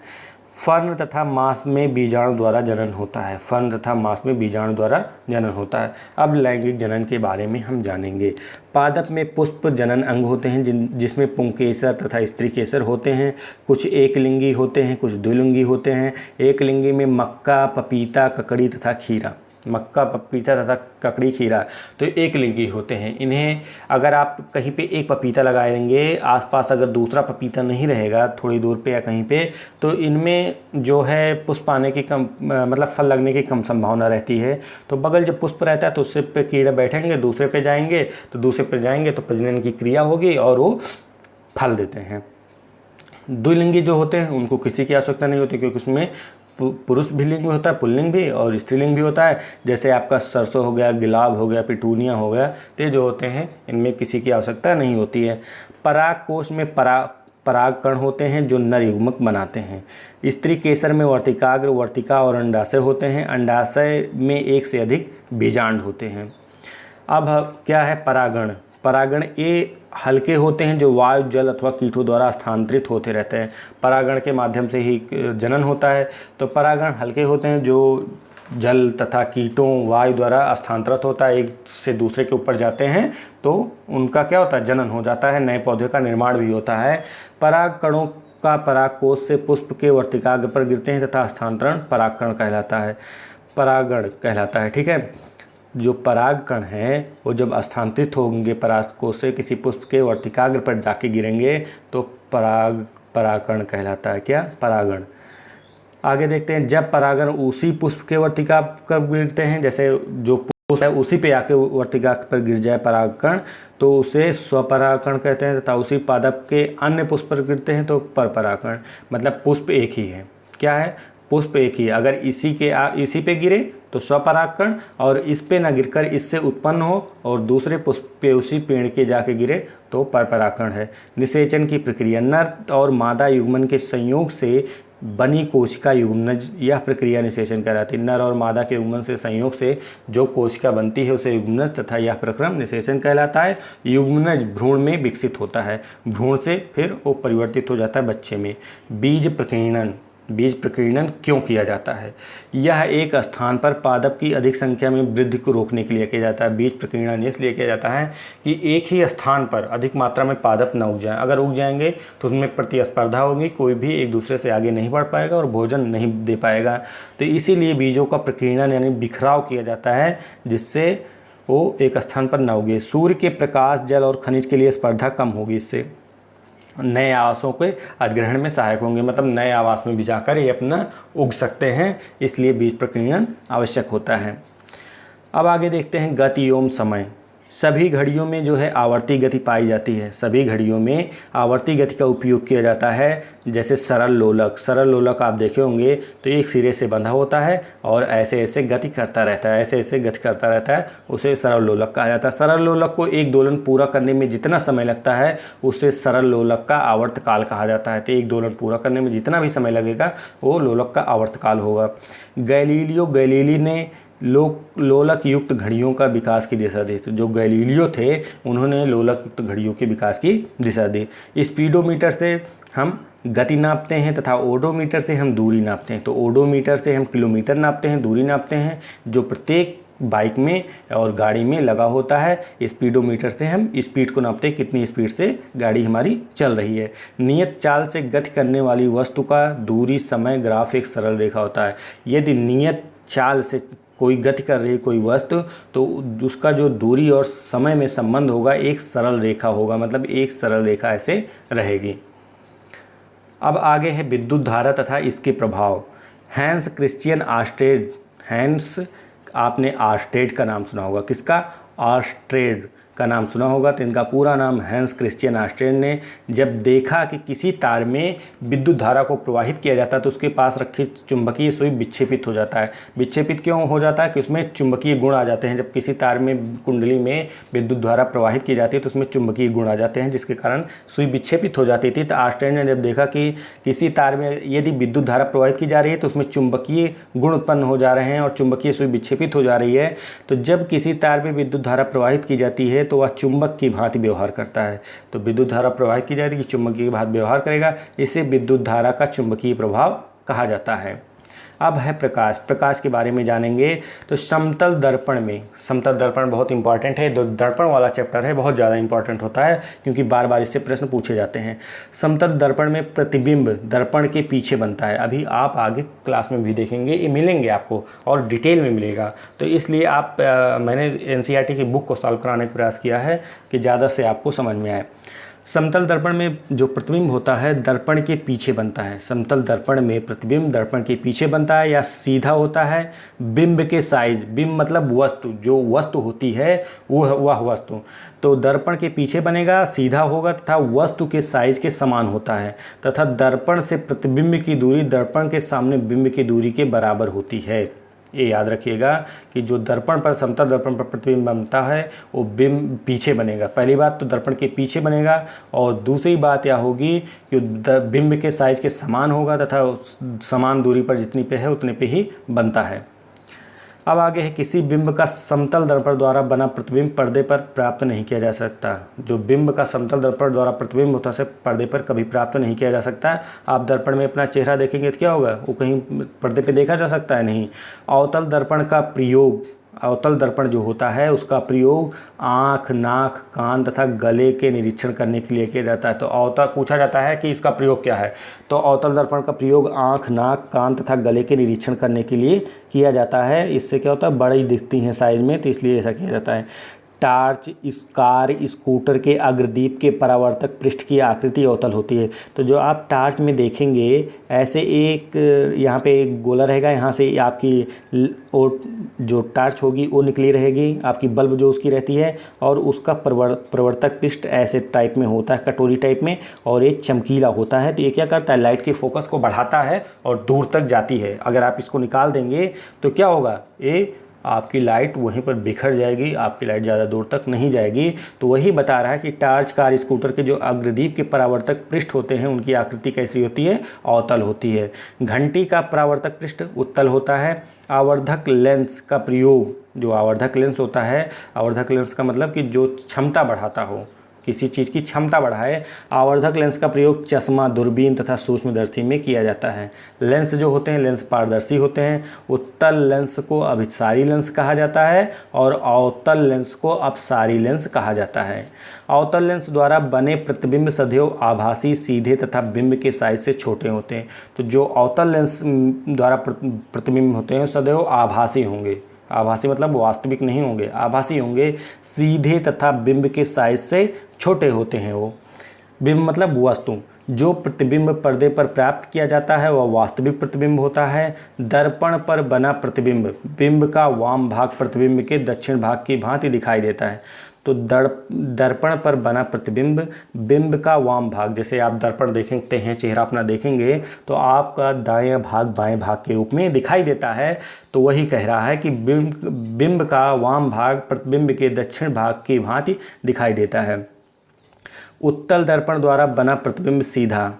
फर्न तथा मांस में बीजाणु द्वारा जनन होता है। फर्न तथा मांस में बीजाणु द्वारा जनन होता है। अब लैंगिक जनन के बारे में हम जानेंगे। पादप में पुष्प जनन अंग होते हैं जिसमें पुंकेसर तथा स्त्री केसर होते हैं। कुछ एकलिंगी होते हैं, कुछ द्विलिंगी होते हैं। एकलिंगी में मक्का, पपीता, ककड़ी तथा खीरा। मक्का, पपीता तथा ककड़ी, खीरा तो एक लिंगी होते हैं। इन्हें अगर आप कहीं पे एक पपीता लगाएंगे, आसपास अगर दूसरा पपीता नहीं रहेगा थोड़ी दूर पे या कहीं पे, तो इनमें जो है पुष्प आने की कम मतलब फल लगने की कम संभावना रहती है। तो बगल जब पुष्प रहता है तो उससे पे कीड़े बैठेंगे, दूसरे पे जाएंगे तो दूसरे पे जाएंगे तो प्रजनन की क्रिया होगी और वो फल देते हैं। द्विलिंगी जो होते हैं उनको किसी की आवश्यकता नहीं होती, क्योंकि उसमें पुरुष भी लिंग भी होता है, पुल्लिंग भी और स्त्रीलिंग भी होता है। जैसे आपका सरसों हो गया, गुलाब हो गया, पिटूनिया हो गया, तो जो होते हैं इनमें किसी की आवश्यकता नहीं होती है। पराग कोश में पराग कण होते हैं जो नर युग्मक बनाते हैं। स्त्री केसर में वर्तिकाग्र, वर्तिका और अंडाशय होते हैं। अंडाशय में एक से अधिक बीजांड होते हैं। अब क्या है परागण? परागण ये हल्के होते हैं जो वायु, जल अथवा कीटों द्वारा स्थानांतरित होते रहते हैं। परागण के माध्यम से ही जनन होता है। तो परागण हल्के होते हैं जो जल तथा कीटों, वायु द्वारा स्थानांतरित होता है, एक से दूसरे के ऊपर जाते हैं तो उनका क्या होता है, जनन हो जाता है, नए पौधे का निर्माण भी होता है। पराग कणों का परागकोश से पुष्प के वर्तिकाग्र पर गिरते हैं तथा स्थानांतरण परागकण कहलाता है, परागण कहलाता है। ठीक है, जो पराग कण हैं वो जब स्थानांतरित होंगे परागकोश से किसी पुष्प के वर्तिकाग्र पर जाके गिरेंगे तो परागकण कहलाता है। क्या? परागण। आगे देखते हैं, जब परागण उसी पुष्प के वर्तिकाग्र पर गिरते हैं, जैसे जो पुष्प है उसी पे आके वर्तिकाग्र पर गिर जाए परागकण, तो उसे स्वपरागकण कहते हैं। तथा उसी पादप के अन्य पुष्प पर गिरते हैं तो परपरागकण। मतलब पुष्प एक ही है। क्या है? पुष्प एक ही। अगर इसी पे गिरे तो स्वपरागकण, और इस पे ना गिरकर इससे उत्पन्न हो और दूसरे पुष्प पे उसी पेड़ के जाके गिरे तो परपरागकण है। निषेचन की प्रक्रिया, नर और मादा युग्मन के संयोग से बनी कोशिका युग्मनज, यह प्रक्रिया निषेचन कहलाती है। नर और मादा के युग्मन से संयोग से जो कोशिका बनती है उसे युग्मनज तथा यह प्रक्रम निषेचन कहलाता है। युग्मनज भ्रूण में विकसित होता है, भ्रूण से फिर वो परिवर्तित हो जाता है बच्चे में। बीज प्रकीर्णन, बीज प्रकीर्णन क्यों किया जाता है? यह एक स्थान पर पादप की अधिक संख्या में वृद्धि को रोकने के लिए किया जाता है। बीज प्रकीर्णन इसलिए किया जाता है कि एक ही स्थान पर अधिक मात्रा में पादप न उग जाएं। अगर उग जाएंगे तो उसमें प्रतिस्पर्धा होगी, कोई भी एक दूसरे से आगे नहीं बढ़ पाएगा और भोजन नहीं दे पाएगा। तो इसीलिए बीजों का प्रकीर्णन यानी बिखराव किया जाता है, जिससे वो एक स्थान पर न उगे। सूर्य के प्रकाश, जल और खनिज के लिए स्पर्धा कम होगी, इससे नए आवासों के अधिग्रहण में सहायक होंगे। मतलब नए आवास में भी जाकर ये अपना उग सकते हैं, इसलिए बीज प्रकीर्णन आवश्यक होता है। अब आगे देखते हैं गति एवं समय। सभी घड़ियों में जो है आवर्ती गति पाई जाती है। सभी घड़ियों में आवर्ती गति का उपयोग किया जाता है। जैसे सरल लोलक, सरल लोलक आप देखे होंगे तो एक सिरे से बंधा होता है और ऐसे ऐसे गति करता रहता है, ऐसे ऐसे गति करता रहता है, उसे सरल लोलक कहा जाता है। सरल लोलक को एक दोलन पूरा करने में जितना समय लगता है उसे सरल लोलक का आवर्त काल कहा जाता है। तो एक दोलन पूरा करने में जितना भी समय लगेगा वो लोलक का आवर्त काल होगा। गैलीलियो गैलीली ने लोलक युक्त घड़ियों का विकास की दिशा दी। जो गैलीलियो थे उन्होंने लोलक युक्त घड़ियों के विकास की दिशा दी। स्पीडोमीटर से हम गति नापते हैं तथा ओडोमीटर से हम दूरी नापते हैं। तो ओडोमीटर से हम किलोमीटर नापते हैं, दूरी नापते हैं, जो प्रत्येक बाइक में और गाड़ी में लगा होता है। स्पीडोमीटर से हम स्पीड को नापते हैं, कितनी स्पीड से गाड़ी हमारी चल रही है। नियत चाल से गति करने वाली वस्तु का दूरी, समय, ग्राफ एक सरल रेखा होता है। यदि नियत चाल से कोई गति कर रही है कोई वस्तु, तो उसका जो दूरी और समय में संबंध होगा एक सरल रेखा होगा, मतलब एक सरल रेखा ऐसे रहेगी। अब आगे है विद्युत धारा तथा इसके प्रभाव। हैंस क्रिश्चियन आर्स्टेड, हैंस आपने आर्स्टेड का नाम सुना होगा। किसका? आर्स्टेड का नाम सुना होगा। तो इनका पूरा नाम हैंस क्रिश्चियन आर्स्टेड ने जब देखा कि किसी तार में विद्युत धारा को प्रवाहित किया जाता है तो उसके पास रखी चुंबकीय सुई विक्षेपित हो जाता है। विक्षेपित क्यों हो जाता है? कि उसमें चुंबकीय गुण आ जाते हैं। जब किसी तार में, कुंडली में विद्युत धारा प्रवाहित की जाती है तो उसमें चुंबकीय गुण आ जाते हैं, जिसके कारण सुई विक्षेपित हो जाती थी। तो आर्स्टेड ने जब देखा कि किसी तार में यदि विद्युत धारा प्रवाहित की जा रही है तो उसमें चुंबकीय गुण उत्पन्न हो जा रहे हैं और चुंबकीय सुई विक्षेपित हो जा रही है, तो जब किसी तार में विद्युत धारा प्रवाहित की जाती है तो वह चुंबक की भांति व्यवहार करता है। तो विद्युत धारा प्रवाहित की जाती है कि चुंबक की भांति व्यवहार करेगा, इसे विद्युत धारा का चुंबकीय प्रभाव कहा जाता है। अब है प्रकाश। प्रकाश के बारे में जानेंगे तो समतल दर्पण में, समतल दर्पण बहुत इंपॉर्टेंट है, जो दर्पण वाला चैप्टर है बहुत ज़्यादा इंपॉर्टेंट होता है क्योंकि बार बार इससे प्रश्न पूछे जाते हैं। समतल दर्पण में प्रतिबिंब दर्पण के पीछे बनता है। अभी आप आगे क्लास में भी देखेंगे, ये मिलेंगे आपको और डिटेल में मिलेगा, तो इसलिए मैंने NCERT की बुक को सॉल्व कराने का प्रयास किया है कि ज़्यादा से आपको समझ में आए। समतल दर्पण में जो प्रतिबिंब होता है दर्पण के पीछे बनता है। समतल दर्पण में प्रतिबिंब दर्पण के पीछे बनता है या सीधा होता है। बिंब के साइज, बिंब मतलब वस्तु, जो वस्तु होती है वह वस्तु, तो दर्पण के पीछे बनेगा, सीधा होगा तथा वस्तु के साइज के समान होता है तथा दर्पण से प्रतिबिंब की दूरी दर्पण के सामने बिंब की दूरी के बराबर होती है। ये याद रखिएगा कि जो दर्पण पर, समतल दर्पण पर प्रतिबिंब बनता है वो बिंब पीछे बनेगा। पहली बात तो दर्पण के पीछे बनेगा और दूसरी बात यह होगी कि बिंब के साइज के समान होगा तथा समान दूरी पर जितनी पे है उतने पे ही बनता है। अब आगे है, किसी बिंब का समतल दर्पण द्वारा बना प्रतिबिंब पर्दे पर प्राप्त नहीं किया जा सकता। जो बिंब का समतल दर्पण द्वारा प्रतिबिंब होता है पर्दे पर कभी प्राप्त नहीं किया जा सकता। आप दर्पण में अपना चेहरा देखेंगे तो क्या होगा, वो कहीं पर्दे पे देखा जा सकता है, नहीं। अवतल दर्पण का प्रयोग, अवतल दर्पण जो होता है उसका प्रयोग आँख, नाक, कान तथा गले के निरीक्षण करने के लिए किया जाता है। तो अवतल पूछा जाता है कि इसका प्रयोग क्या है, तो अवतल दर्पण का प्रयोग आँख, नाक, कान तथा गले के निरीक्षण करने के लिए किया जाता है। इससे क्या होता है, बड़ी दिखती हैं साइज में, तो इसलिए ऐसा किया जाता है। टार्च, कार, स्कूटर के अग्रदीप के परावर्तक पृष्ठ की आकृति अवतल होती है। तो जो आप टार्च में देखेंगे ऐसे एक यहाँ पे एक गोला रहेगा, यहाँ से आपकी जो टार्च होगी वो निकली रहेगी, आपकी बल्ब जो उसकी रहती है, और उसका प्रवर्तक पृष्ठ ऐसे टाइप में होता है, कटोरी टाइप में, और ये चमकीला होता है। तो ये क्या करता है, लाइट के फोकस को बढ़ाता है और दूर तक जाती है। अगर आप इसको निकाल देंगे तो क्या होगा, ये आपकी लाइट वहीं पर बिखर जाएगी, आपकी लाइट ज़्यादा दूर तक नहीं जाएगी। तो वही बता रहा है कि टार्च, कार, स्कूटर के जो अग्रदीप के परावर्तक पृष्ठ होते हैं उनकी आकृति कैसी होती है, अवतल होती है। घंटी का परावर्तक पृष्ठ उत्तल होता है। आवर्धक लेंस का प्रयोग, जो आवर्धक लेंस होता है, आवर्धक लेंस का मतलब कि जो क्षमता बढ़ाता हो, किसी चीज़ की क्षमता बढ़ाए, आवर्धक लेंस का प्रयोग चश्मा, दूरबीन तथा सूक्ष्मदर्शी में किया जाता है। लेंस जो होते हैं, लेंस पारदर्शी होते हैं। उत्तल लेंस को अभिसारी लेंस कहा जाता है और अवतल लेंस को अपसारी लेंस कहा जाता है। अवतल लेंस द्वारा बने प्रतिबिंब सदैव आभासी, सीधे तथा बिंब के साइज से छोटे होते हैं। तो जो अवतल लेंस द्वारा प्रतिबिंब होते हैं सदैव आभासी होंगे। आभासी मतलब वास्तविक नहीं होंगे, आभासी होंगे, सीधे तथा बिंब के साइज से छोटे होते हैं। वो बिंब मतलब वस्तु, जो प्रतिबिंब पर्दे पर प्राप्त किया जाता है वह वास्तविक प्रतिबिंब होता है। दर्पण पर बना प्रतिबिंब, बिंब का वाम भाग प्रतिबिंब के दक्षिण भाग की भांति दिखाई देता है। तो दर्पण पर बना प्रतिबिंब, बिंब का वाम भाग, जैसे आप दर्पण देखते हैं, चेहरा अपना देखेंगे तो आपका दायां भाग बाएं भाग के रूप में दिखाई देता है। तो वही कह रहा है कि बिंब का वाम भाग प्रतिबिंब के दक्षिण भाग की भांति दिखाई देता है। उत्तल दर्पण द्वारा बना प्रतिबिंब सीधा,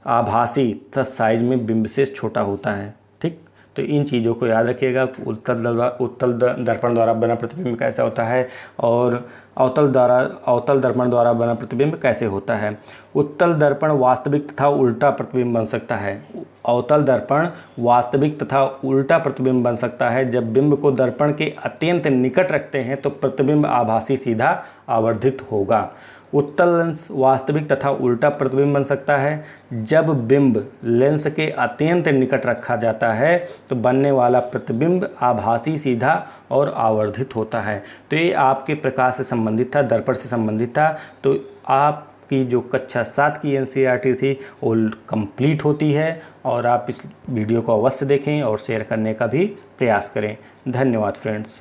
आभासी तथा साइज में बिंब से छोटा होता है। ठीक, तो इन चीज़ों को याद रखिएगा। उत्तल दर्पण द्वारा बना प्रतिबिंब कैसा होता है और अवतल दर्पण द्वारा बना प्रतिबिंब कैसे होता है। उत्तल दर्पण वास्तविक तथा उल्टा प्रतिबिंब बन सकता है। अवतल दर्पण वास्तविक तथा उल्टा प्रतिबिंब बन सकता है। जब बिंब को दर्पण के अत्यंत निकट रखते हैं तो प्रतिबिंब आभासी, सीधा, आवर्धित होगा। उत्तल लेंस वास्तविक तथा उल्टा प्रतिबिंब बन सकता है। जब बिंब लेंस के अत्यंत निकट रखा जाता है तो बनने वाला प्रतिबिंब आभासी, सीधा और आवर्धित होता है। तो ये आपके प्रकाश से संबंधित था, दर्पण से संबंधित था। तो आपकी जो कक्षा 7 की NCERT थी वो कंप्लीट होती है और आप इस वीडियो को अवश्य देखें और शेयर करने का भी प्रयास करें। धन्यवाद फ्रेंड्स।